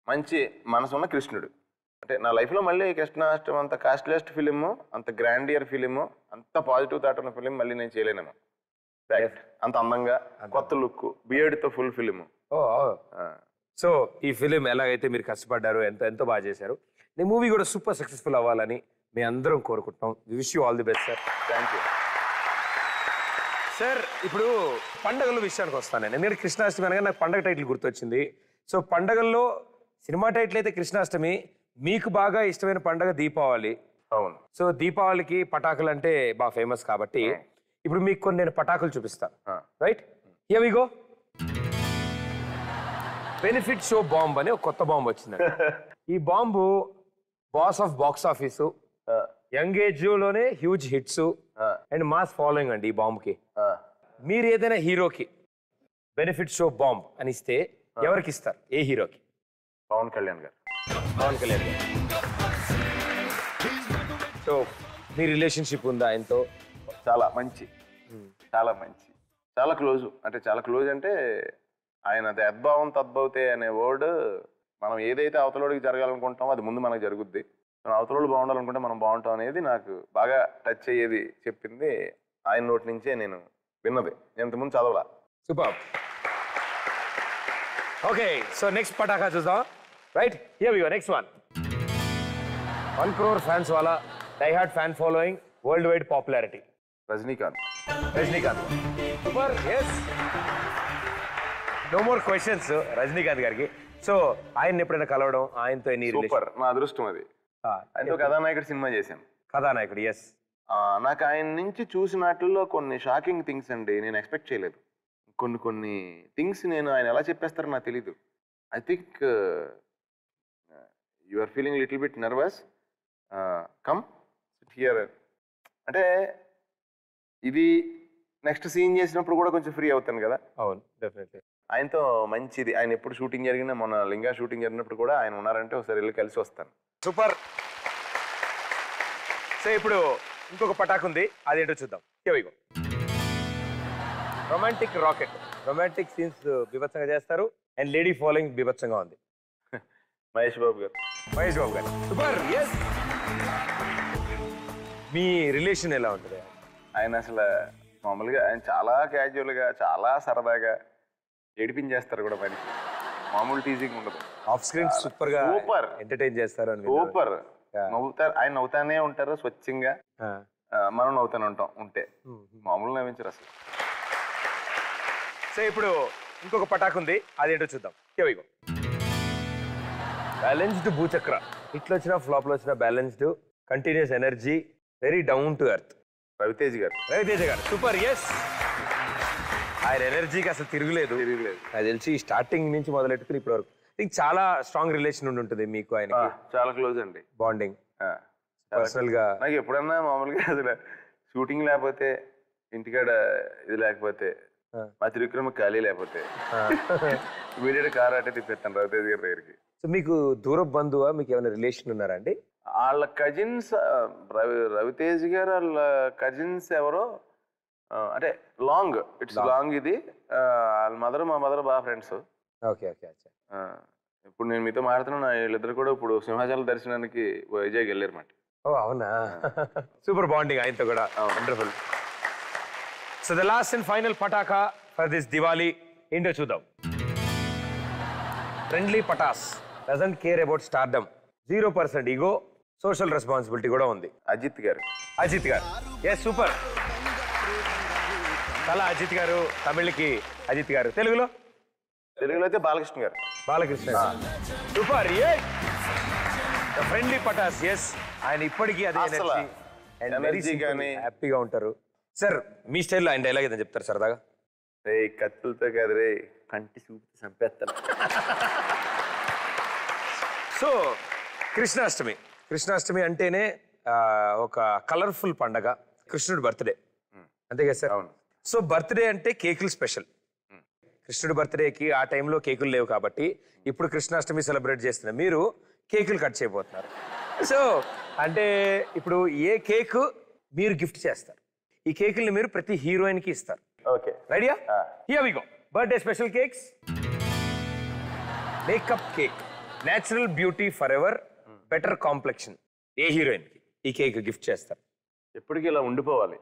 మంచి మనసున్న కృష్ణుడు. అంటే నా లైఫ్లో మళ్ళీ కృష్ణాష్టమి అంత కాస్ట్లెస్ట్ ఫిలిము, అంత గ్రాండియర్ ఫిలిము, అంత పాజిటివ్ థాట్ ఉన్న ఫిలిం మళ్ళీ నేను చేయలేనేమో. అంత అందంగా కొత్త లుక్, బియర్డ్తో ఫుల్ ఫిలిము. సో ఈ ఫిలిం ఎలాగైతే మీరు కష్టపడ్డారు, ఎంతో బాగా చేశారు. ఈ మూవీ కూడా సూపర్ సక్సెస్ఫుల్ అవ్వాలని మేము అందరం కోరుకుంటున్నాం. We wish you all the best sir. Thank you sir. ఇప్పుడు పండగల విషయానికి వస్తాను నేను, ఎందుకంటే కృష్ణాష్టమి అనగా నాకు పండగ టైటిల్ గుర్తొచ్చింది. సో పండగల్లో సినిమా టైటిల్ అయితే కృష్ణాష్టమి, మీకు బాగా ఇష్టమైన పండగ దీపావళి. అవును. సో దీపావళికి పటాకులు అంటే బాగా ఫేమస్ కాబట్టి ఇప్పుడు మీకు కొన్ని నేను పటాకులు చూపిస్తాను. Right, here we go. Benefit show bomb అని ఒక కొత్త బాంబు వచ్చిందండి. ఈ bomb boss of box office, young age లోనే huge hits and mass following అండి ఈ బాంబ్ కి. మీరు ఏదైనా హీరోకి బెనిఫిట్ షో బాంబ్ అని ఇస్తే ఎవరికి ఇస్తారు, ఏ హీరోకి? పవన్ కళ్యాణ్ గారు. పవన్ కళ్యాణ్ గారు. సో మీ రిలేషన్షిప్ ఉందా ఆయనతో? చాలా మంచి, చాలా మంచి, చాలా క్లోజ్. అంటే చాలా క్లోజ్ అంటే ఆయన తద్భావం తద్భవతే అనే వర్డ్, మనం ఏదైతే అవతలోడికి జరగాలనుకుంటామో అది ముందు మనకు జరుగుద్ది. మనం అవతలోడు బాగుండాలనుకుంటే మనం బాగుంటాం అనేది నాకు బాగా టచ్ అయ్యేది చెప్పింది ఆయన నోటి నుంచే నేను విన్నది, ఎంతమంది చదవలా. సూపర్. ఓకే, సో నెక్స్ట్ పటాకా చూద్దాం. Right, here we go. Next one. 1 crore fans వాలా die hard fan following, world wide popularity? Rajinikanth. Rajinikanth. Super. Yes, no more questions Rajinikanth గారికి. సో ఆయన ఎప్పుడైనా కలవడం, ఆయనతో ఎన్ని సూపర్, నా అదృష్టం అది. ఆయనతో కథానాయకుడు సినిమా చేశాను. కథానాయకుడు, ఎస్. నాకు ఆయన నుంచి చూసినట్లో కొన్ని షాకింగ్ థింగ్స్ అండి, నేను ఎక్స్పెక్ట్ చేయలేదు. కొన్ని థింగ్స్ నేను ఆయన ఎలా చెప్పేస్తారో నాకు తెలీదు. I think you are feeling little bit nervous, come sit here అంటే ఇది నెక్స్ట్ సీన్ చేసినప్పుడు కూడా కొంచెం ఫ్రీ అవుతాను కదా. అవును, డెఫినెట్లీ. ఆయనతో మంచిది. ఆయన ఎప్పుడు షూటింగ్ జరిగినా, మొన్న లింగా షూటింగ్ జరిగినప్పుడు కూడా ఆయన ఉన్నారంటే ఒకసారి వెళ్ళి కలిసి వస్తాను. సూపర్. సో ఇప్పుడు ఇంకొక పటాకు ఉంది, అదేంటో చూద్దాం. Romantic rocket. రొమాంటిక్ సీన్స్ బీభత్సంగా చేస్తారు, అండ్ లేడీ ఫాలోయింగ్ బీభత్సంగా ఉంది. మహేష్ బాబు గారు. మహేష్ బాబు గారు, సూపర్. ఎస్. మీ రిలేషన్ ఎలా ఉంటుంది? ఆయన అసలు మామూలుగా ఆయన చాలా క్యాజువల్గా, చాలా సరదాగా ఏడిపించేస్తారు కూడా మనిషి. మామూలు టీజింగ్ ఉండదు. ఆఫ్ స్క్రీన్ సూపర్ గా సూపర్ ఎంటర్టైన్ చేస్తారు. సూపర్. నవ్వుతారు, ఆయన నవ్వుతానే ఉంటారు స్వచ్ఛంగా. మనం నవ్వుతానే ఉంటాం ఉంటే. మామూలు నవ్వించరు అసలు. సో ఇప్పుడు ఇంకొక పటాకు ఉంది, అదేంటో చూద్దాం. బ్యాలెన్స్డ్ భూచక్ర. ఇట్లా వచ్చిన ఫ్లాప్ లో వచ్చిన balanced, continuous energy, very down to earth. Ravitej గారు. రవితేజ గారు, సూపర్. ఎస్. ఆయన ఎనర్జీకి అసలు తిరుగులేదు. అది తెలిసి స్టార్టింగ్ నుంచి మొదలెట్టుకుని ఇప్పటి వరకు చాలా స్ట్రాంగ్ రిలేషన్ ఉండి ఉంటుంది మీకు ఆయనకి. చాలా క్లోజ్ అండి, బాండింగ్. పర్సనల్ గా నాకు ఎప్పుడన్నా మామూలుగా అసలు షూటింగ్ లేకపోతే, ఇంటికాడ ఇది లేకపోతే, మా త్రివిక్రమ ఖాళీ లేకపోతే ఇమీడియట్ కార్ అంటే తిప్పేస్తాను రవితేజ్ గారి దగ్గరికి. సో మీకు దూర బంధువా, మీకు ఏమైనా రిలేషన్ ఉన్నారా అండి? వాళ్ళ కజిన్స్, రవితేజ్ గారు వాళ్ళ కజిన్స్ ఎవరో, అంటే లాంగ్, ఇట్స్ లాంగ్ ఇది. వాళ్ళ మదర్ మా మదర్ బాగా ఫ్రెండ్స్. Okay okay. ఇప్పుడు నేను మీతో మాట్లాడుతున్నా, వీళ్ళిద్దరు కూడా ఇప్పుడు సింహాచలం దర్శనానికి వైజాగ్ వెళ్ళారు మాట. ఓ అవునా. సూపర్ బాండింగ్ ఆయనతో కూడా. Wonderful. So the last and final pataka for this Diwali ఏంటో చూద్దాం. Friendly patas, doesn't care about stardom, 0% ego, social responsibility కూడా ఉంది. అజిత్ గారు. అజిత్ గారు, ఎస్, సూపర్. చాలా అజిత్ గారు. తమిళ్కి అజిత్ గారు, తెలుగులో అయితే Balakrishna garu. Balakrishna, super. Friendly patas, yes. ఆయన ఇప్పటికీ అదే ఎనర్జీ కానీ హ్యాపీగా ఉంటారు. సార్ మీ స్టైల్లో ఆయన డైలాగ్ ఏదని చెప్తారు సరదాగా? రే కత్తులతో కాదు రే, కంటి చూపుతో చంపేస్తాను. సో కృష్ణాష్టమి. కృష్ణాష్టమి అంటేనే ఒక కలర్ఫుల్ పండగ, కృష్ణుడి బర్త్డే, అంతే కదా సార్? అవును. సో బర్త్డే అంటే కేకులు స్పెషల్. కృష్ణుడి బర్త్డేకి ఆ టైంలో కేకులు లేవు కాబట్టి ఇప్పుడు కృష్ణాష్టమి సెలబ్రేట్ చేస్తున్నారు, మీరు కేకులు కట్ చేయబోతున్నారు. సో అంటే ఇప్పుడు ఏ కేక్ మీరు గిఫ్ట్ చేస్తారు? ఈ కేకుల్ని మీరు ప్రతి హీరోయిన్ కి ఇస్తారు. ఓకే, రెడీయా? Here we go. Birthday special cakes. Makeup cake, natural beauty forever, better complexion. ఏ హీరోయిన్ కి ఈ కేక్ గిఫ్ట్ చేస్తారు? ఎప్పటికీ ఇలా ఉండిపోవాలి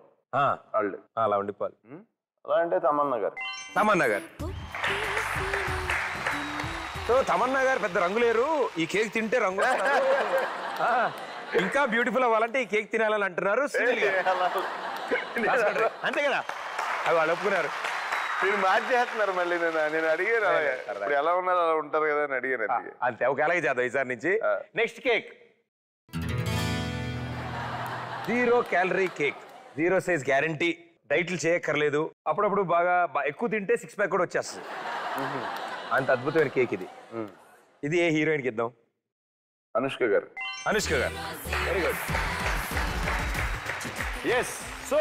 వాళ్ళు. అలా ఉండిపోవాలి. అలా అంటే తమన్నా గారు. తమన్నా గారు. సో తమన్నా గారు పెద్ద రంగు లేరు, ఈ కేక్ తింటే రంగు ఇంకా బ్యూటిఫుల్ అవ్వాలంటే ఈ కేక్ తినాలని అంటున్నారు సునీల్ గారు. అంతే కదా, అవి వాళ్ళు ఒప్పుకున్నారు. మీరు మార్చేస్తున్నారు మళ్ళీ. నేను అడిగాను ఇప్పుడు ఎలా ఉన్నారు అలా ఉంటారు కదా అని అడిగాను. అంతే, ఒక అలాగే చేద్దాం ఈసారి నుంచి. Next cake 0 calorie cake, 0 size guarantee. డైట్లు చేయక్కర్లేదు, అప్పుడప్పుడు బాగా ఎక్కువ తింటే 6 ప్యాక్ కూడా వచ్చేస్తుంది. అంత అద్భుతమైన కేక్ ఇది. ఇది ఏ హీరోయిన్కి ఇద్దాం? అనుష్క గారు. అనుష్క గారు, వెరీ గుడ్. ఎస్. సో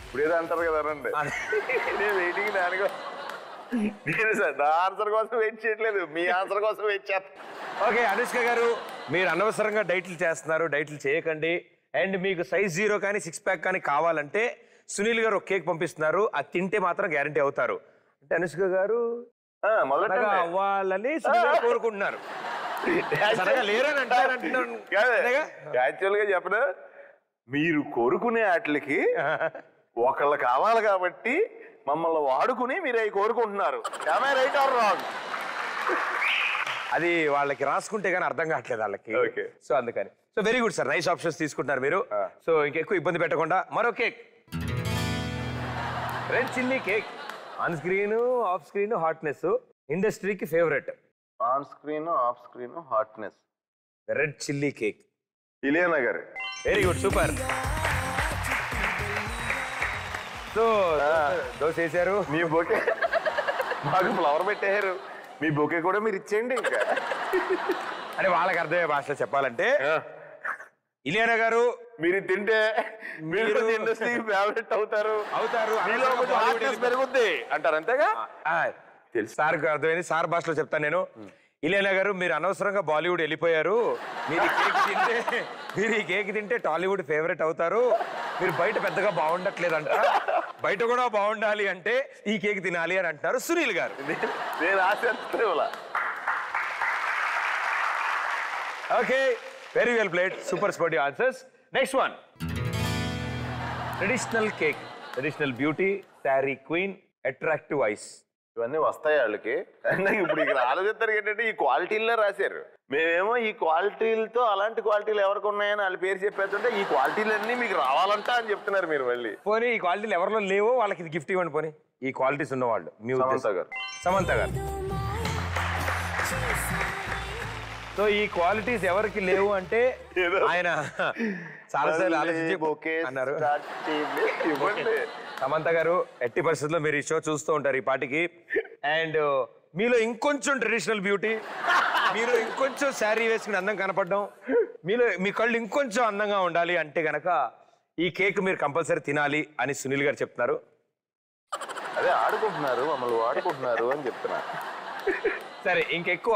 ఇప్పుడు ఏదో అంటారు కదా రండి, నేను వెయిటింగ్ దానికో. నేను సార్ నా ఆన్సర్ కోసం వెయిట్ చేయట్లేదు, మీ ఆన్సర్ కోసం వెయిట్ చేస్తాను. ఓకే అనుష్క గారు, మీరు అనవసరంగా డైట్లు చేస్తున్నారు, డైట్లు చేయకండి. అండ్ మీకు సైజ్ 0 కానీ 6 ప్యాక్ కానీ కావాలంటే సునీల్ గారు ఒక కేక్ పంపిస్తున్నారు, అది తింటే మాత్రం గ్యారంటీ అవుతారు. అంటే అనుష్క గారు అవ్వాలని కోరుకుంటున్నారు. యాక్చువల్ గా చెప్పనా, మీరు కోరుకునే వాటికి ఒకళ్ళు కావాలి కాబట్టి మమ్మల్ని వాడుకుని మీరు అవి కోరుకుంటున్నారు. Right or wrong? అది వాళ్ళకి రాసుకుంటే కానీ అర్థం కావట్లేదు వాళ్ళకి. సో అందుకని so very good sir, nice options తీసుకుంటున్నారు మీరు. సో ఇంకెక్కువ ఇబ్బంది పెట్టకుండా మరో cake, red chilli cake. On screen off screen hotness, ఇండస్ట్రీకి favourite. On screen off screen hotness, red chilli cake. Ileana గారు. Very good, super. So dosa వేసారు, మీ బొకే మాకు ఫ్లవర్ పెట్టారు, మీ బొకే కూడా మీరు ఇచ్చేయండి. ఇంకా అంటే వాళ్ళకి అర్థమయ్యే భాషలో చెప్పాలంటే, ఇలియానా గారు మీరు తింటే మీరు ఇండస్ట్రీ ఫేవరెట్ అవుతారు, మీలో కొంచెం హాట్నెస్ పెరుగుద్ది అంటారు, అంతేగా? తెలుసు సార్, అర్థమైంది. సార్ భాషలో చెప్తాను నేను. ఇలియానా గారు, మీరు అనవసరంగా బాలీవుడ్ వెళ్ళిపోయారు. మీరు ఈ కేక్ తింటే టాలీవుడ్ ఫేవరెట్ అవుతారు. మీరు బయట పెద్దగా బాగుండట్లేదంట, బయట కూడా బాగుండాలి అంటే ఈ కేక్ తినాలి అని అంటున్నారు సునీల్ గారు. నేను ఆశిస్తున్నా. Okay, very well played, super sportive answers. Next one, traditional cake, traditional beauty, sari queen, attractive eyes. ఇవన్నీ వస్తాయి వాళ్ళకి. ఇప్పుడు ఇక్కడ ఆలోచిస్తారు ఏంటంటే ఈ క్వాలిటీల్లో రాశారు, మేమేమో ఈ క్వాలిటీలతో అలాంటి క్వాలిటీలు ఎవరికి ఉన్నాయని వాళ్ళ పేరు చెప్పేస్తుంటే ఈ క్వాలిటీలన్నీ మీకు రావాలంట అని చెప్తున్నారు మీరు. మళ్ళీ పోనీ ఈ క్వాలిటీలు ఎవరిలో లేవో వాళ్ళకి ఇది గిఫ్ట్ ఇవ్వండి. పోనీ ఈ క్వాలిటీస్ ఉన్నవాళ్ళు. సమంత గారు. సో ఈ క్వాలిటీస్ ఎవరికి లేవు అంటే ఆయన చాలాసార్లు ఆలోచించి అన్నారు. సమంత గారు, ఎట్టి పరిస్థితుల్లో మీరు ఈ షో చూస్తూ ఉంటారు ఈ పాటికి. అండ్ మీలో ఇంకొంచెం ట్రెడిషనల్ బ్యూటీ, మీరు ఇంకొంచెం శారీ వేసుకుని అందం కనపడడం, మీ కళ్ళు ఇంకొంచెం అందంగా ఉండాలి అంటే గనక ఈ కేక్ మీరు కంపల్సరీ తినాలి అని సునీల్ గారు చెప్తున్నారు. అదే ఆడుకుంటున్నారు, మమ్మల్ని వాడుకుంటున్నారు అని చెప్తున్నారు. సరే, ఇంకెక్కువ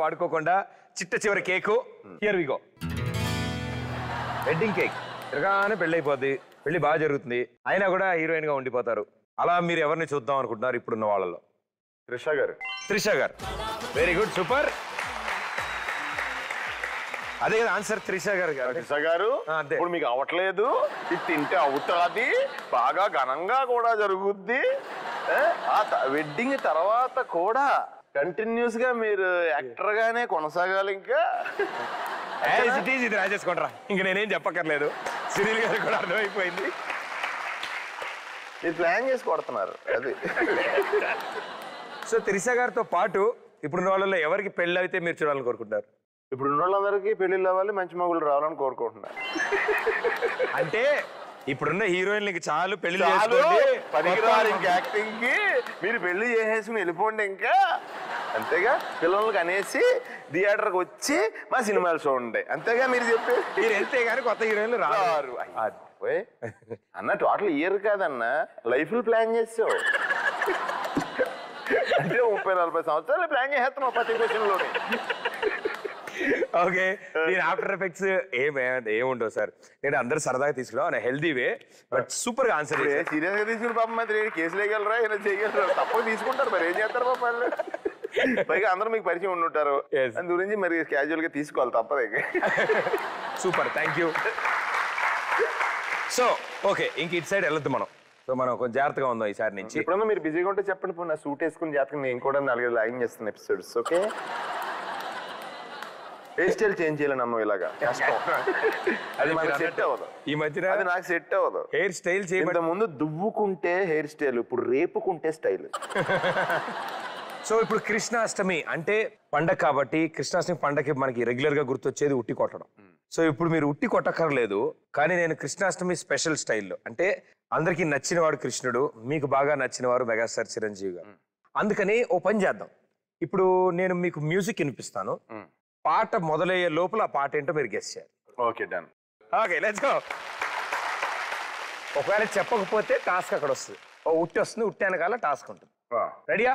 వాడుకోకుండా చిట్ట చివరి cake. Here we go. Wedding cake. తిరగానే పెళ్ళి అయిపోద్ది, పెళ్లి బాగా జరుగుతుంది, అయినా కూడా హీరోయిన్ గా ఉండిపోతారు. అలా మీరు ఎవరిని చూద్దాం అనుకుంటున్నారు ఇప్పుడున్న వాళ్ళలో? త్రిష గారు. త్రిష గారు, వెరీ గుడ్, సూపర్. అదే కదా ఆన్సర్, త్రిష గారు. త్రిష గారు ఇప్పుడు మీకు అవ్వట్లేదు, ఇది తింటే అవుతుంది, బాగా ఘనంగా కూడా జరుగుద్ది. వెడ్డింగ్ తర్వాత కూడా కంటిన్యూస్ గా మీరు యాక్టర్ గానే కొనసాగాలి. ఇంకా ఇది రాజేసుకుంటారా, ఇంక నేనేం చెప్పక్కర్లేదు. సునీల్ గారు కూడా అర్థమైపోయింది. మీరు ప్లాన్ చేసి కొడుతున్నారు అది. సో త్రిష గారితో పాటు ఇప్పుడున్న వాళ్ళలో ఎవరికి పెళ్ళి అయితే మీరు చూడాలని కోరుకుంటారు? ఇప్పుడు ఉన్న వాళ్ళందరికీ పెళ్లిళ్ళు అవ్వాలి, మంచి మగుళ్ళు రావాలని కోరుకుంటున్నారు. అంటే ఇప్పుడున్న హీరోయిన్లకి చాలు పెళ్లి పనికిరారు ఇంకా యాక్టింగ్ కి, మీరు పెళ్లి చేసేసుకుని వెళ్ళిపోండి ఇంకా, అంతేగా? పిల్లలకి అనేసి థియేటర్కి వచ్చి మా సినిమాలు చూడండి, అంతేగా మీరు చెప్పి. మీరు వెళ్తే కానీ కొత్త హీరోయిన్లు రారు అన్న. టోటల్ ఇయర్ కాదన్న, లైఫ్ ప్లాన్ చేసావు అంటే 30-40 సంవత్సరాలు ప్లాన్ చేసేస్తున్నావు ప్రతి క్వశ్చన్లోనే. ఓకే, నేను ఆఫ్టర్ ఎఫెక్ట్స్ ఏముండవు సార్, నేను అందరూ సరదాగా తీసుకున్నాం హెల్దీ వే, బట్ సూపర్ గా ఆన్సర్. సీరియస్ గా తీసుకుని పాపం మరి కేసులు వేయగలరా, ఏమైనా చేయగలరా? తప్పక తీసుకుంటారు, మరి ఏం చేస్తారు పాప వాళ్ళు. పైగా అందరూ మీకు పరిచయం ఉండుంటారు, దాని గురించి మరి క్యాజువల్ గా తీసుకోవాలి, తప్పదే. Super, thank you. So okay, ఇంక ఇటు సైడ్ వెళ్ళొద్దు మనం. సో మనం కొంచెం జాగ్రత్తగా ఉందాం ఈసారి నుంచి. ఎప్పుడన్నా మీరు బిజీగా ఉంటే చెప్పండి, నా సూట్ వేసుకుని జాతకం నేను కూడా 4 లాగింగ్ చేస్తాను episodes. Okay, hair style change చేయాలన్నా ఇలాగా అది మనకి సెట్ అవ్వదు ఈ మధ్యన, అది నాకు సెట్ అవ్వదు. హెయిర్ స్టైల్ చేయడం ముందు దువ్వుకుంటే హెయిర్ స్టైల్, ఇప్పుడు రేపుకుంటే స్టైల్. సో ఇప్పుడు కృష్ణాష్టమి అంటే పండగ కాబట్టి, కృష్ణాష్టమి పండగకి మనకి రెగ్యులర్ గా గుర్తొచ్చేది ఉట్టి కొట్టడం. సో ఇప్పుడు మీరు ఉట్టి కొట్టక్కర్లేదు, కానీ నేను కృష్ణాష్టమి స్పెషల్ స్టైల్లో, అంటే అందరికీ నచ్చిన వాడు కృష్ణుడు, మీకు బాగా నచ్చిన వారు మెగాస్టార్ చిరంజీవి గారు. అందుకని ఓ పని చేద్దాం, ఇప్పుడు నేను మీకు మ్యూజిక్ వినిపిస్తాను, పాట మొదలయ్యే లోపల ఆ పాట ఏంటో మీరు గెస్ చేయాలి. Okay, done. Okay, let's go. ఒకవేళ చెప్పకపోతే టాస్క్ అక్కడ వస్తుంది, ఓ ఉట్టి వస్తుంది, ఉట్టి అనకాల టాస్క్ ఉంటుంది. రెడీయా?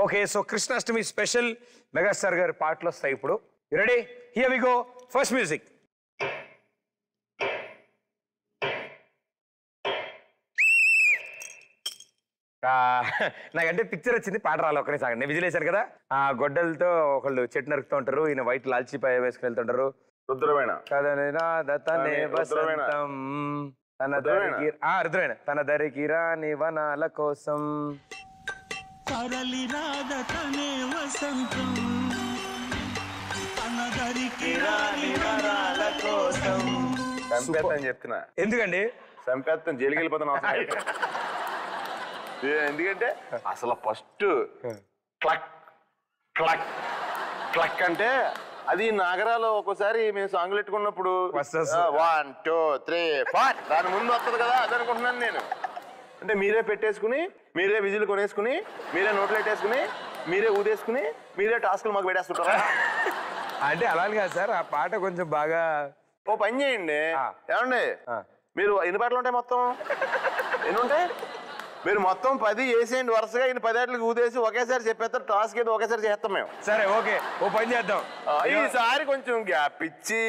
Okay, so Krishnashtami special megastar గారి పాటలు వస్తాయి ఇప్పుడు. Ready? Here we go. First music. నాకంటే పిక్చర్ వచ్చింది, పాట రాలి. ఒకనే సాగండి, నేను విజిల్ వేశాను కదా. ఆ గొడ్డలతో ఒకళ్ళు చెట్టు నరుకుతూ ఉంటారు, ఈయన వైట్ లాల్చిపాయ వేసుకుని వెళ్తుంటారు. రుద్రవేణ రుద్రవేణ తన దరికి రాని వనాల కోసం తరలి రాద తనే వసంతం తన దరికి రాని వనాల కోసం చంపేస్తా అని చెప్తున్నా. ఎందుకండి? చంపేస్తాను, జైలుకి వెళ్ళిపోతాను అవసరం లేదు. ఎందుకంటే అసలు ఫస్ట్ క్లక్ క్లక్ క్లక్ అంటే అది నాగరాలో ఒక్కోసారి మేము సాంగ్లు పెట్టుకున్నప్పుడు 1 2 3 4 దాని ముందు వస్తుంది కదా అది అనుకుంటున్నాను నేను. అంటే మీరే పెట్టేసుకుని, మీరే విజిల్ కొనేసుకుని, మీరే నోట్లు పెట్టేసుకుని, మీరే ఊదేసుకుని, మీరే టాస్క్లు మాకు పెట్టేస్తుంటారా? అంటే అలా కాదు సార్, ఆ పాట కొంచెం బాగా. ఓ పని చేయండి, ఏమండి మీరు ఎన్ని పాటలు ఉంటాయి మొత్తం? ఎన్ని ఉంటాయి? మీరు మొత్తం 10 వేసేయండి వరుసగా. ఈయన 10 ఏళ్ళకి ఊదేసి ఒకేసారి చెప్పేస్తారు. టాస్క్ ఏదో ఒకేసారి చేస్తాం మేము. సరే ఓకే, ఓ పని చేద్దాం. ఈసారి కొంచెం గ్యాప్ ఇచ్చి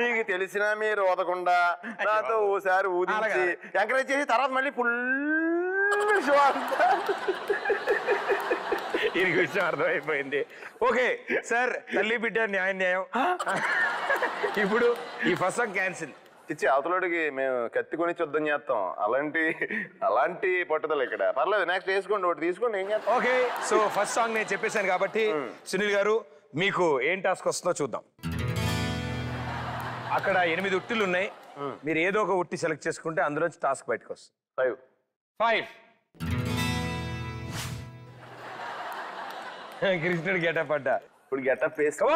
మీకు తెలిసినా మీరు ఊదకుండా నాతో ఓసారి ఊదించి ఎంకరేజ్ చేసి తర్వాత మళ్ళీ ఫుల్ షో అంతా. ఈ విషయం అర్థమైపోయింది. ఓకే సార్, తల్లి బిడ్డ న్యాయం. ఇప్పుడు ఈ ఫస్ట్ సాంగ్ క్యాన్సిల్ ఇచ్చి అవతలోడికి మేము కత్తి కొని యుద్ధం చేస్తాం. అలాంటి పట్టుదల ఇక్కడ. పర్లేదు, నెక్స్ట్ వేసుకోండి, ఒకటి తీసుకోండి, ఏం చేస్తాం. ఓకే, సో ఫస్ట్ సాంగ్ నేను చెప్పేశాను కాబట్టి సునీల్ గారు మీకు ఏం టాస్క్ వస్తుందో చూద్దాం. అక్కడ 8 ఉట్టిలు ఉన్నాయి. మీరు ఏదో ఒక ఉట్టి సెలెక్ట్ చేసుకుంటే అందులోంచి టాస్క్ బయటకు వస్తుంది. 5 కృష్ణుడు గెటప్ అడ్డా. ఇప్పుడు గెటప్ వేసుకో.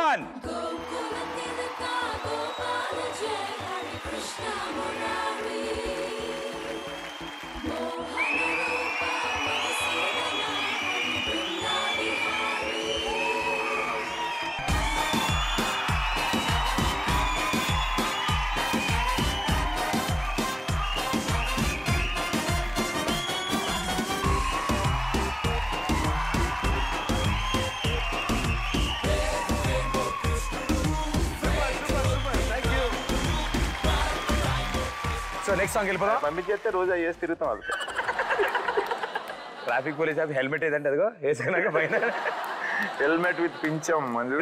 సో నెక్స్ట్ సాంగ్ వెళ్ళిపోదాం. పంపించేస్తే రోజు వేసి తిరుగుతాం. అది ట్రాఫిక్ పోలీస్ ఆఫ్ హెల్మెట్ ఏదంటే అదిగో వేసుకున్నాక పైన హెల్మెట్ విత్ పించం మంజు.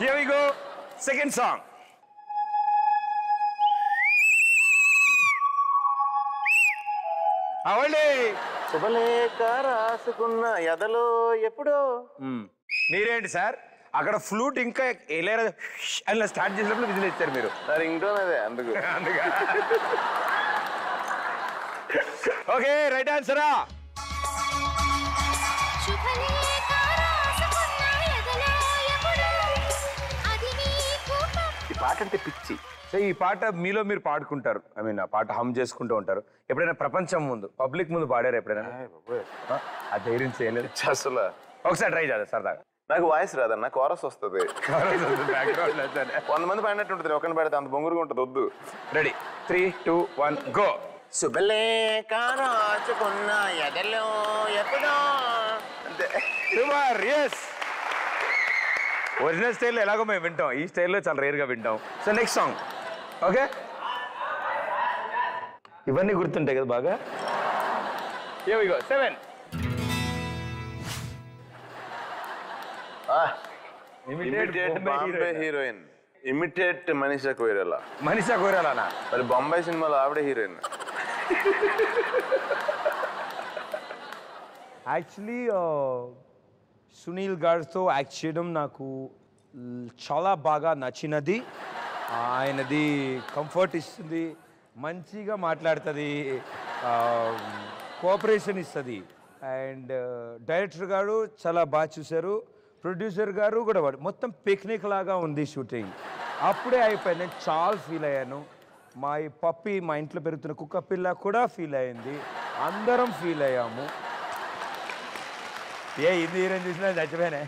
Here we go, second song. అవండి శుభలేఖ రాసుకున్న ఎదలో ఎప్పుడో. మీరేంటి సార్ అక్కడ ఫ్లూట్ ఇంకా ఎలేరా అలా స్టార్ట్ చేసినప్పుడు విజిల్ ఇచ్చారు మీరు. సార్ ఇంట్లో అదే అందుకు. ఓకే, రైట్ ఆన్సరా? ఈ పాట అంటే పిచ్చి. సో ఈ పాట మీలో మీరు పాడుకుంటారు, ఐ మీన్ ఆ పాట హమ్ చేసుకుంటూ ఉంటారు. ఎప్పుడైనా ప్రపంచం ముందు, పబ్లిక్ ముందు పాడారు ఎప్పుడైనా? ఆ ధైర్యం చేయలేదు అసలు. ఒకసారి ట్రై చేద్దాం సరదాగా. నాకు వాయిస్ రాదన్న, కోరస్ వస్తుంది. 100 మంది పాడినట్టు ఉంటుంది, ఒకరిని పాడితే అంత బొంగురుగా ఉంటుంది. వద్దు. Ready, 3 2 1 go. శుభలేఖ రాసుకున్న ఎదలో ఎప్పుడో. అంతే. Super, yes. ఒరిజినల్ స్టైల్లో ఎలాగో మేము వింటాం, ఈ స్టైల్లో చాలా రేర్గా వింటాం. So next song. ఓకే, ఇవన్నీ గుర్తుంటాయి కదా బాగా. Here we go, 7. Imitate Bombay heroine. Imitate Manisha Koirala. Manisha కొయిరాలానా? మరి బొంబాయి సినిమాలో ఆవిడే హీరోయిన్. యాక్చువల్లీ సునీల్ గారితో యాక్ట్ చేయడం నాకు చాలా బాగా నచ్చినది. ఆయనది కంఫర్ట్ ఇస్తుంది, మంచిగా మాట్లాడుతుంది, కోఆపరేషన్ ఇస్తుంది. అండ్ డైరెక్టర్ గారు చాలా బాగా చూశారు, ప్రొడ్యూసర్ గారు కూడా. మొత్తం పిక్నిక్ లాగా ఉంది షూటింగ్. అప్పుడే అయిపోయింది. నేను చాలా ఫీల్ అయ్యాను. మా ఈ పప్పి, మా ఇంట్లో పెరుగుతున్న కుక్క పిల్ల కూడా ఫీల్ అయింది. అందరం ఫీల్ అయ్యాము. హిందీ హీరోయిన్ చూసినా చచ్చిపోయినా.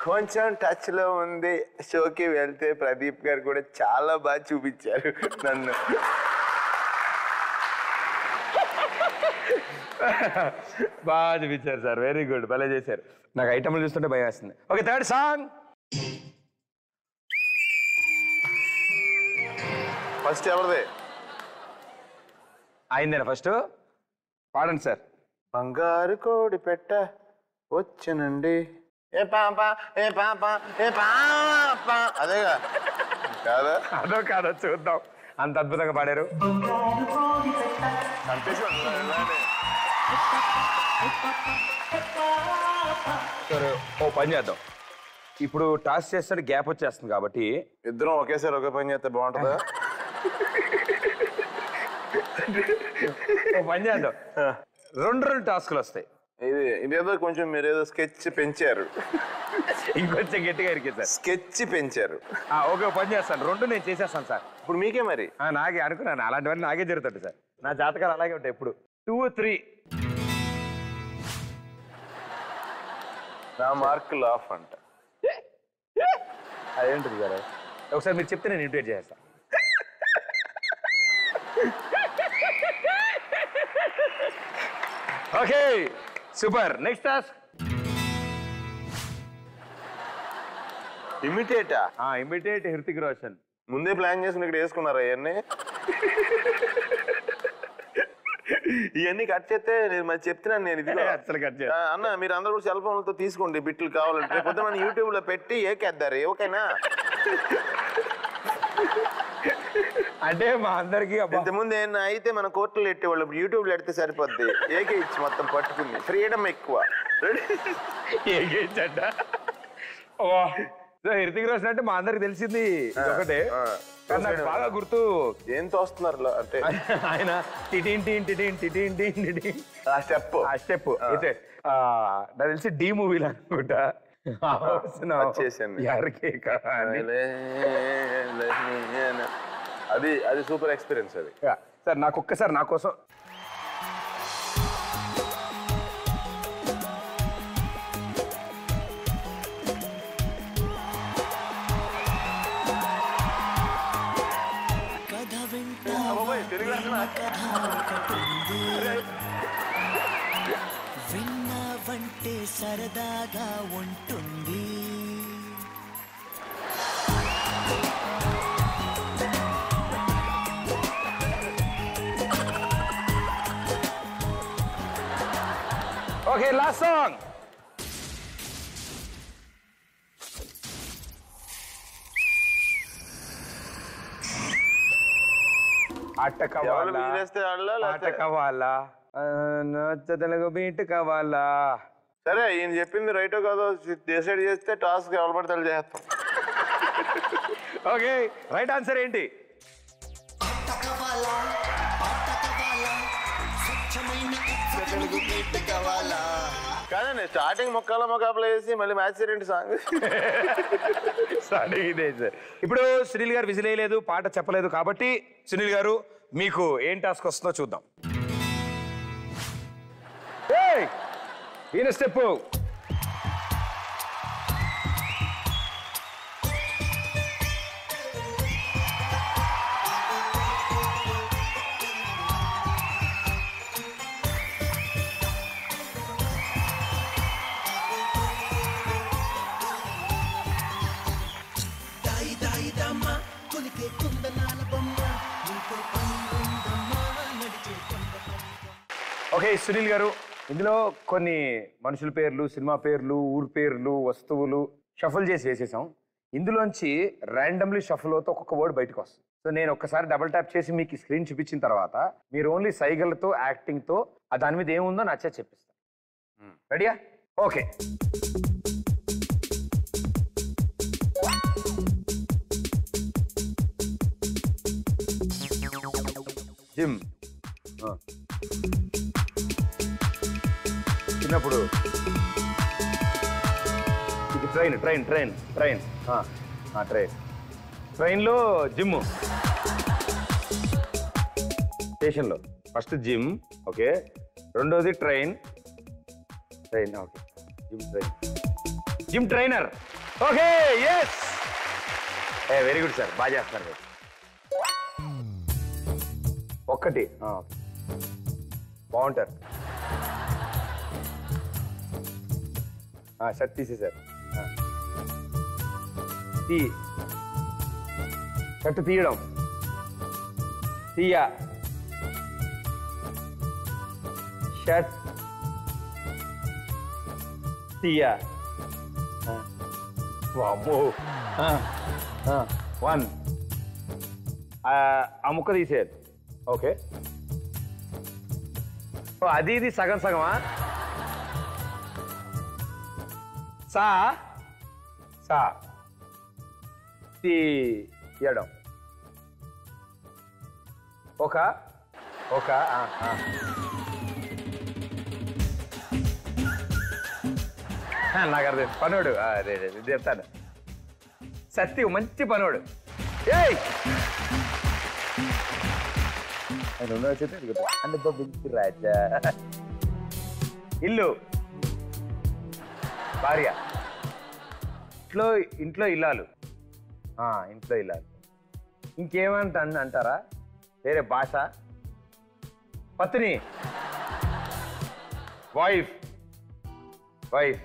కొంచెం టచ్ లో ఉంది. షోకి వెళ్తే ప్రదీప్ గారు కూడా చాలా బాగా చూపించారు నన్ను. బాగా చూపించారు సార్, వెరీ గుడ్, భలే చేశారు. నాకు ఐటమ్లు చూస్తుంటే భయం వేస్తుంది. Okay, third song. ఫస్ట్ ఎవరిదే? అయిందేనా ఫస్ట్? పాడండి సార్. బంగారు కోడి పెట్ట వచ్చనండి, ఏ పాప ఏ పాప ఏ పాప. అదేగా కాదా? అదో కాదో చూద్దాం. అంత అద్భుతంగా పాడారు. సరే, ఓ పని చేద్దాం. ఇప్పుడు టాస్ చేస్తే గ్యాప్ వచ్చేస్తుంది కాబట్టి ఇద్దరం ఒకేసారి ఒకే పని చేస్తే బాగుంటుందా? పని చేద్దాం, రెండు టాస్క్లు వస్తాయి. ఇదేదో కొంచెం మీరేదో స్కెచ్ పెంచారు, ఇంకొంచెం గట్టిగా ఇరికే సార్. స్కెచ్ పెంచారు. ఓకే, పని చేస్తాను, రెండు నేను చేసేస్తాను సార్. ఇప్పుడు మీకే మరి. నాకే అనుకున్నాను, అలాంటివన్నీ నాకే జరుగుతుంది సార్. నా జాతకాలు అలాగే ఉంటాయి ఎప్పుడు. 2, 3. నా మార్కులు ఆఫ్ అంట. అదేంటిది సార్? ఒకసారి మీరు చెప్తే నేను ఇంటిమేట్ చేస్తాను. Okay, super. Next task. ఇమిటేటా? ఇమిటేట్ హృతిక్ రోషన్. ముందే ప్లాన్ చేసుకుని ఇక్కడ వేసుకున్నారా ఇవన్నీ? ఇవన్నీ కట్ చేస్తే నేను మరి చెప్తున్నాను. నేను ఇది అసలు కట్ చేయ అన్న, మీరు అందరూ కూడా సెల్ ఫోన్లతో తీసుకోండి బిట్లు కావాలంటే. పొద్దున మన యూట్యూబ్ లో పెట్టి ఏకేద్దారు. ఓకేనా? అంటే మా అందరికి ఇంతకుముందు ఏమన్నా అయితే మన కోర్టులో పెట్టేవాళ్ళు, యూట్యూబ్ లో పెడితే సరిపోద్ది. ఏకే ఇచ్చి మొత్తం పట్టుకుంది. ఫ్రీడమ్ ఎక్కువ. ఏకేంచంట. హృతిక్ రోషన్ అంటే మా అందరికి తెలిసింది ఒకటే, నాకు బాగా గుర్తు. ఏం తోస్తున్నారు అంటే ఆయన టిటిన్ టిన్ టిటిన్ టిటిన్ టిన్ టిటిన్ ఆ స్టెప్ అయితే నాకు తెలిసి డి మూవీలో అనుకుంటా చేశాను. అది సూపర్ ఎక్స్పీరియన్స్ అది. సార్ నాకు ఒక్కసారి నా కోసం విన్నావంటే సరదాగా ఉంటుంది. Okay, last song. ఆట కావాలా, తెలుగు బీట్ కావాలా. సరే, ఈయన చెప్పింది రైటో కాదో డిసైడ్ చేస్తే టాస్క్ ఎవరు పడితే చేస్తాం. ఓకే, రైట్ ఆన్సర్ ఏంటి? కాదండి, స్టార్టింగ్ మొక్కలు వేసి మళ్ళీ మ్యాచ్ ఏంటి సాంగ్ స్టార్టింగ్ ఇదే సార్. ఇప్పుడు సునీల్ గారు విజిల్ వేయలేదు, పాట చెప్పలేదు కాబట్టి సునీల్ గారు మీకు ఏం టాస్క్ వస్తుందో చూద్దాం. ఈయన స్టెప్. ఓకే సునీల్ గారు, ఇందులో కొన్ని మనుషుల పేర్లు, సినిమా పేర్లు, ఊరు పేర్లు, వస్తువులు షఫల్ చేసి వేసేసాం. ఇందులోంచి ర్యాండమ్లీ షఫల్ అవుతూ ఒక్కొక్క వర్డ్ బయటకు వస్తుంది. సో నేను ఒక్కసారి డబుల్ ట్యాప్ చేసి మీకు స్క్రీన్ చూపించిన తర్వాత మీరు ఓన్లీ సైగలతో, యాక్టింగ్తో దాని మీద ఏముందో నచ్చే చెప్పిస్తాను. రెడీయా? ఓకే. జిమ్, చిన్నప్పుడు ఇది train train train train train ట్రైన్లో జిమ్, స్టేషన్లో. First gym, okay. రెండోది train train, okay. Gym train, gym trainer. Okay, yes, very good sir, బాగా చేస్తున్నారు మీరు. ఒక్కటి బాగుంటారు. షర్ట్ తీసేసారు. షర్ట్ తీయడం, షర్ట్ వామ్మో. 1 ఆ ముక్క తీసేది. ఓకే, అది ఇది సగం సగమా? సా సా తీయడం, ఒక ఒక నాకు అర్థం పనోడు అదే చెప్తాను సత్తి మంచి పనోడు ఏయ్ రాజా ఇల్లు భార్య ఇంట్లో ఇల్లాలు ఇంట్లో ఇల్లాలు అంటారా వేరే భాష పత్ని wife wife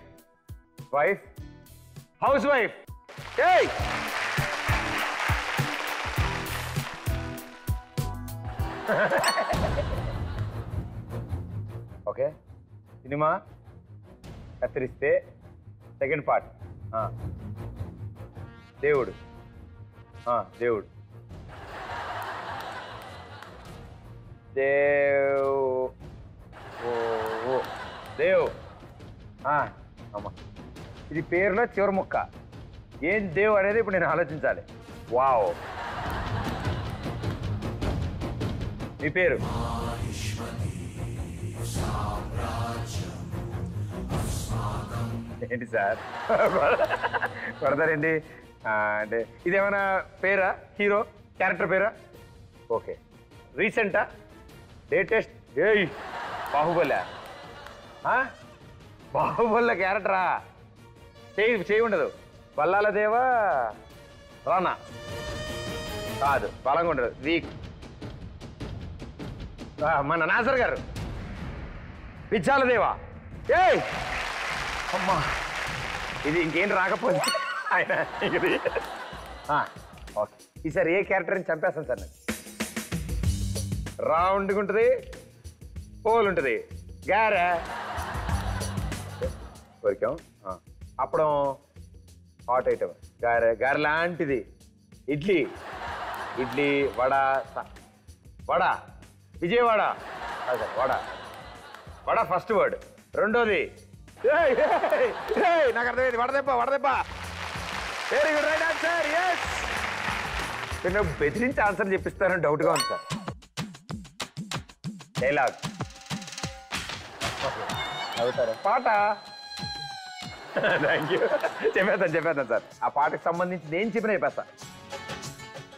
wife house wife ఏయ్ ఓకే సినిమా కత్తిరిస్తే సెకండ్ పార్ట్ దేవుడు దేవుడు దేవ్ అమ్మా ఇది పేరులో చివరి ముక్క ఏం దేవ్ అనేది ఇప్పుడు నేను ఆలోచించాలి వావ్ మీ పేరు ఏంటి సార్ కొడతారండి అంటే ఇదేమైనా పేరా హీరో క్యారెక్టర్ పేరా ఓకే రీసెంటా లేటెస్ట్ ఏయ్ బాహుబలి బాహుబలి క్యారెక్టరా చేయి ఉండదు బల్లాల దేవా రానా కాదు బలంగా ఉండదు వీక్ మన నాసర్ గారు పిచ్చాల దేవా ఏయ్ అమ్మా ఇది ఇంకేం రాకపోతే ఆయన ఇది ఓకే ఈసారి ఏ క్యారెక్టర్ని చంపేస్తాను సార్ నేను రౌండ్గా ఉంటుంది పోల్ ఉంటుంది గారె కొరికాం అప్పడం హాట్ ఐటమ్ గారె లాంటిది ఇడ్లీ వడ విజయవాడ వడ ఫస్ట్ వర్డ్ రెండోది నాకు అర్థమైంది వడదెబ్బ very good right answer yes నేను బెదిరించి ఆన్సర్ చెప్పిస్తానని డౌట్గా ఉంది సార్ డైలాగ్ అవుతారా పాట థ్యాంక్ యూ చెప్పేస్తాను సార్ ఆ పాటకు సంబంధించి నేను చెప్పిన చెప్పేస్తా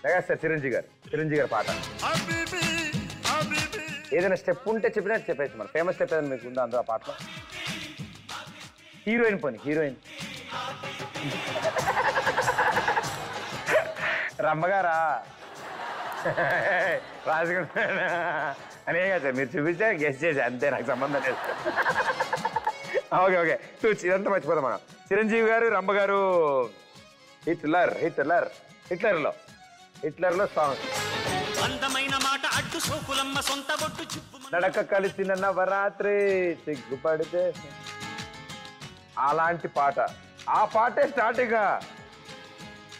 లేక సార్ చిరంజీవి గారు పాట ఏదైనా స్టెప్ ఉంటే చెప్పినట్టు చెప్పేసి మరి ఫేమస్ స్టెప్ ఏదైనా మీకు ఉందా అందులో ఆ పాటలో హీరోయిన్ రమ్మగారా రాజుకుంటా అనే కదా సార్ మీరు చూపించా గెస్ట్ చేసి అంతే నాకు సంబంధం లేదు ఓకే ఇదంతా మర్చిపోతాం మనం చిరంజీవి గారు రంభగారు హిట్లర్లో సాంగ్ నడక కలిసిన నవరాత్రి సిగ్గుపడితే అలాంటి పాట ఆ పాటే స్టార్టింగ్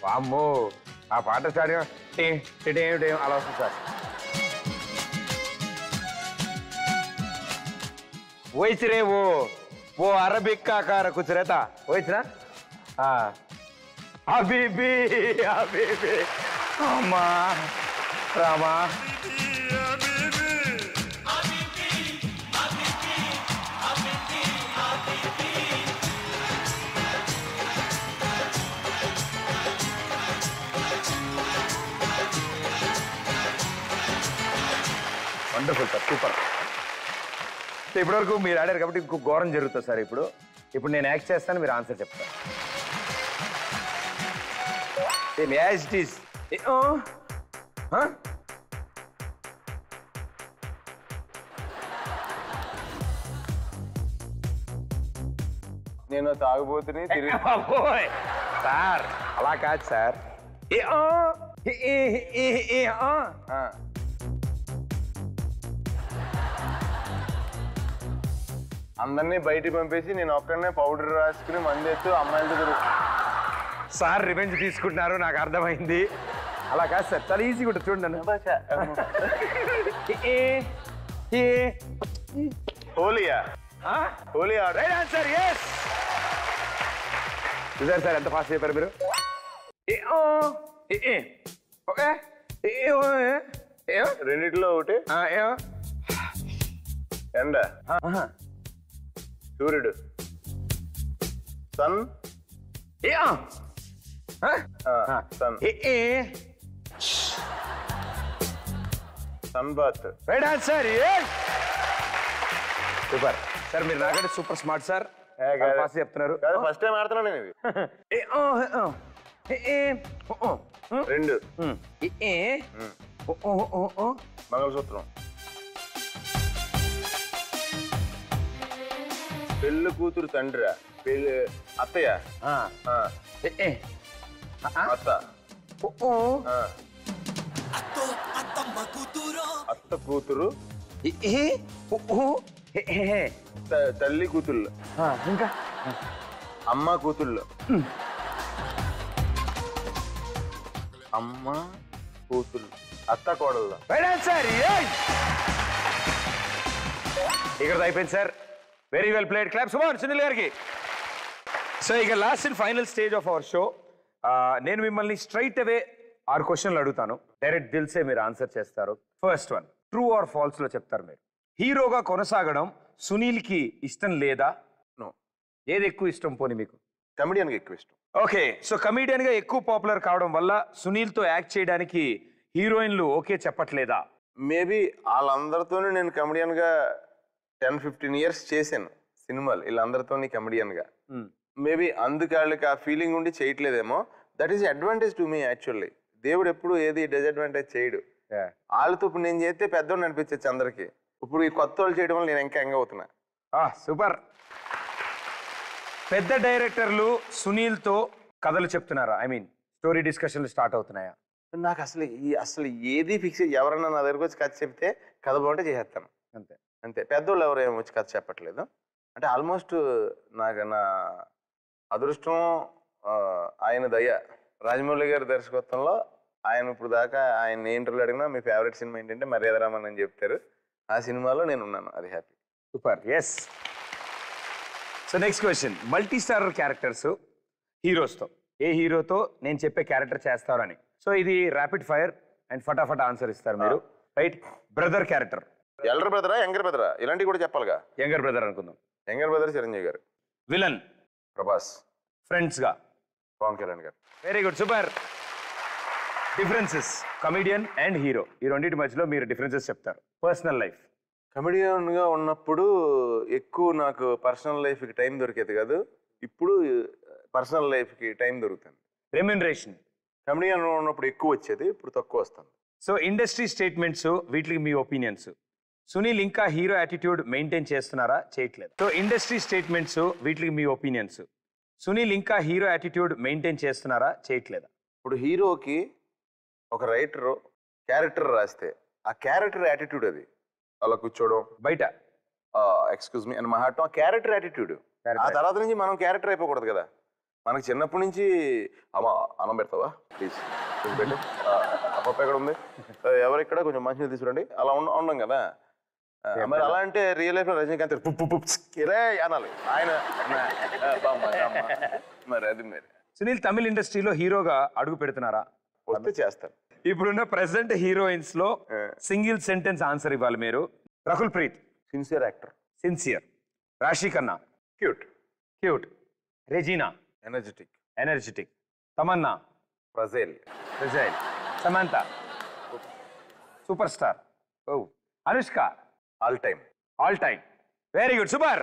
అమ్మో ఆ పాట స్టార్టింగ్ అలా వస్తుంది సార్ వయసురే ఓ అరబిక్ కాకార కుచరేత వయసునా హబీబీ అమ్మా రామా వండర్ఫుల్ సార్ సూపర్ ఇప్పటివరకు మీరు ఆడారు కాబట్టి ఇంకో ఘోరం జరుగుతుంది సార్ ఇప్పుడు నేను యాక్ట్ చేస్తాను మీరు ఆన్సర్ చెప్తాను యాజ్ ఇట్ ఈస్ నేను తాగుబోతుని సార్ అలా కాదు సార్ అందరినీ బయటికి పంపేసి నేను ఒక్కడనే పౌడర్ రాసుకుని మందేస్తూ అమ్మాయిలతో సార్ రివెంజ్ తీసుకుంటున్నారు నాకు అర్థమైంది అలా కాదు సార్ చాలా ఈజీగా ఉంటుంది చూడండి హోలియా రైట్ ఆన్సర్ ఎస్ చూసారు సార్ ఎంత ఫాస్ట్ చెప్పారు మీరు ఓకే ఏమో రెండిట్లో ఒకటి. ఏమో ఎండ, సూర్యుడు, sun, sun, sun bath. Right answer. Super sir, మీరు నాకంటే సూపర్ స్మార్ట్ సార్. ఫాస్ట్ చెప్తున్నారు. ఫస్ట్ టైం ఆడుతున్నా నేను ఇది. రెండు, మంగళసూత్రం, పెళ్ళి కూతురు తండ్రి, పెళ్ళి అత్తయ్య, అత్త, అత్త కూతురు, తల్లి కూతుళ్ళు, ఇంకా అమ్మ కూతుళ్ళు, అమ్మ కూతుళ్ళు, అత్త కోడళ్ళు. Right answer. ఇక్కడ అయిపోయింది sir. Very well played. Claps for Sunil గారికి. సో ఇక last and final stage of our show. నేను మిమ్మల్ని స్ట్రైట్ అవే 6 క్వశ్చన్లు అడుగుతాను. డైరెక్ట్ దిల్సే మీరు ఆన్సర్ చేస్తారు. First one, true or false లో చెప్తారు మీరు. హీరోగా కొనసాగడం సునీల్ కి ఇష్టం లేదా? నో. ఏది ఎక్కువ ఇష్టం పోనీ మీకు? కమెడియన్ గా ఎక్కువ ఇష్టం. ఓకే, సో కమీడియన్ గా ఎక్కువ పాపులర్ కావడం వల్ల సునీల్ తో యాక్ట్ చేయడానికి హీరోయిన్లు ఓకే చెప్పట్లేదా? మేబీ వాళ్ళందరితోనూ నేను కమెడియన్ గా 10-15 ఇయర్స్ చేశాను సినిమాలు, వీళ్ళందరితో కమెడియన్ గా. మేబీ అందుకు వాళ్ళకి ఆ ఫీలింగ్ ఉండి చేయట్లేదేమో. That is advantage to me actually. దేవుడు ఎప్పుడు ఏది డిసడ్వాంటేజ్ చేయడు. వాళ్ళతో ఇప్పుడు నేను చేస్తే పెద్దోడిని అనిపించచ్చు అందరికి. ఇప్పుడు ఈ కొత్త వాళ్ళు చేయడం వల్ల నేను ఇంకా యంగ్ అవుతున్నా. సూపర్. పెద్ద డైరెక్టర్లు సునీల్ తో కథలు చెప్తున్నారా? ఐ మీన్ స్టోరీ డిస్కషన్లు స్టార్ట్ అవుతున్నాయా? నాకు అసలు ఏది ఫిక్స్. ఎవరన్నా నా దగ్గరకు వచ్చి కథ చెప్తే కథ బాగుంటే చేసేస్తాను అంతే. అంతే. పెద్దోళ్ళు ఎవరు ఏమి వచ్చి కథ చెప్పట్లేదు. అంటే ఆల్మోస్ట్ నాకు నా అదృష్టం ఆయన దయ. రాజమౌళి గారి దర్శకత్వంలో ఆయన ఇప్పుడు దాకా ఆయన ఇంటర్వ్యూలో అడిగినా మీ ఫేవరెట్ సినిమా ఏంటంటే మర్యాదరామన్ అని చెప్తారు. ఆ సినిమాలో నేను ఉన్నాను. అది happy. Super. Yes. So next question, multi starrer characters హీరోస్తో, ఏ హీరోతో నేను చెప్పే క్యారెక్టర్ చేస్తారని. సో ఇది ర్యాపిడ్ ఫైర్ అండ్ ఫటాఫట్ ఆన్సర్ ఇస్తారు మీరు. రైట్. Brother character. ఎల్డర్ బ్రదరా, యంగర్ బ్రదరా, ఇలాంటివి కూడా చెప్పాలిగా. యంగర్ బ్రదర్ అనుకుందాం. యంగర్ బ్రదర్ చిరంజీవి గారు. విలన్ ప్రభాస్. ఫ్రెండ్స్ గా పవన్ కళ్యాణ్ గారు. Very good, super. Differences comedian and hero, ఈ రెండింటి మధ్యలో మీరు డిఫరెన్సెస్ చెప్తారు. Personal life. కమెడియన్ గా ఉన్నప్పుడు ఎక్కువ నాకు పర్సనల్ లైఫ్ కి టైం దొరికేది కాదు. ఇప్పుడు పర్సనల్ లైఫ్ కి టైం దొరుకుతుంది. రెమ్యునరేషన్. కమెడియన్ ఉన్నప్పుడు ఎక్కువ వచ్చేది, ఇప్పుడు తక్కువ వస్తుంది. సో ఇండస్ట్రీ స్టేట్మెంట్స్, వీటికి మీ ఒపీనియన్స్. సునీల్ ఇంకా హీరో యాటిట్యూడ్ మెయింటైన్ చేస్తున్నారా, చేయట్లేదు? సో ఇండస్ట్రీ స్టేట్మెంట్స్, వీటికి మీ ఒపీనియన్స్. సునీల్ ఇంకా హీరో యాటిట్యూడ్ మెయింటైన్ చేస్తున్నారా, చేయట్లేదా? ఇప్పుడు హీరోకి ఒక రైటర్ క్యారెక్టర్ రాస్తే ఆ క్యారెక్టర్ యాటిట్యూడ్ అది అలా కూర్చోవడం, బయట ఎక్స్క్యూజ్ మీ అని మాట్లాడటం, ఆ క్యారెక్టర్ యాటిట్యూడ్. ఆ తర్వాత నుంచి మనం క్యారెక్టర్ అయిపోకూడదు కదా. మనకి చిన్నప్పటి నుంచి అమ్మ అన్నం పెడతావా ప్లీజ్ పెట్టు, పప్పు ఎక్కడ ఉంది, ఎవరిక్కడ కొంచెం మంచిగా తీసుకురండి, అలా ఉండం కదా. మరి అలా అంటే రియల్ లైఫ్ లో రజనీకాంత్ రే అనాలి ఆయన. మరి అది మరి సునీల్ తమిళ ఇండస్ట్రీలో హీరోగా అడుగు పెడుతున్నారా? వస్తే చేస్తారు. ఇప్పుడున్న ప్రెసెంట్ హీరోయిన్స్ లో సింగిల్ సెంటెన్స్ ఆన్సర్ ఇవ్వాలి మీరు. Rakul Preet. Sincere actor. Sincere. Raashi Khanna. Cute. Cute. Regina. Energetic. Energetic. Tamannaah. Fragile. Fragile. Samantha. Super star. Oh. Anushka. All time. All time. Very good, super.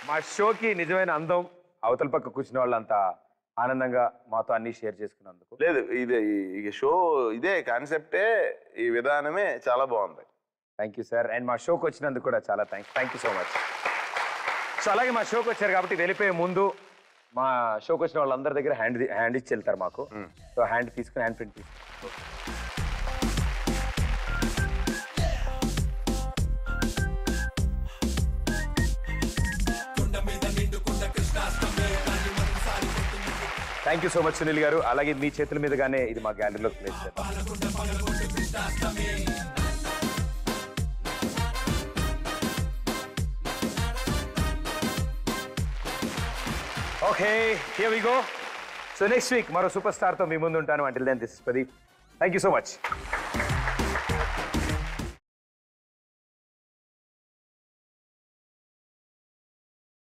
మా షోకి నిజమైన అందం అవతల పక్క కూర్చున్న వాళ్ళంతా ఆనందంగా మాతో అన్ని షేర్ చేసుకున్నందుకు. లేదు, ఇదే ఈ షో, ఇదే కాన్సెప్టే, ఈ విధానమే చాలా బాగుంది. Thank you sir. అండ్ మా షోకి వచ్చినందుకు కూడా చాలా thank you so much. So అలాగే మా షోకి వచ్చారు కాబట్టి వెళ్ళిపోయే ముందు మా షోకి వచ్చిన వాళ్ళందరి దగ్గర హ్యాండ్ ఇచ్చి వెళ్తారు మాకు. సో హ్యాండ్ తీసుకుని హ్యాండ్ ప్రింట్ తీసుకుని. Thank you so much Sunil garu. అలాగే మీ చేతుల మీదుగానే ఇది మా గ్యాలరీలోకి ప్లేస్ చేద్దాం. Okay, here we go. So next week మరో సూపర్ స్టార్తో మీ ముందు ఉంటాను. Until then this is Pradeep thank you so much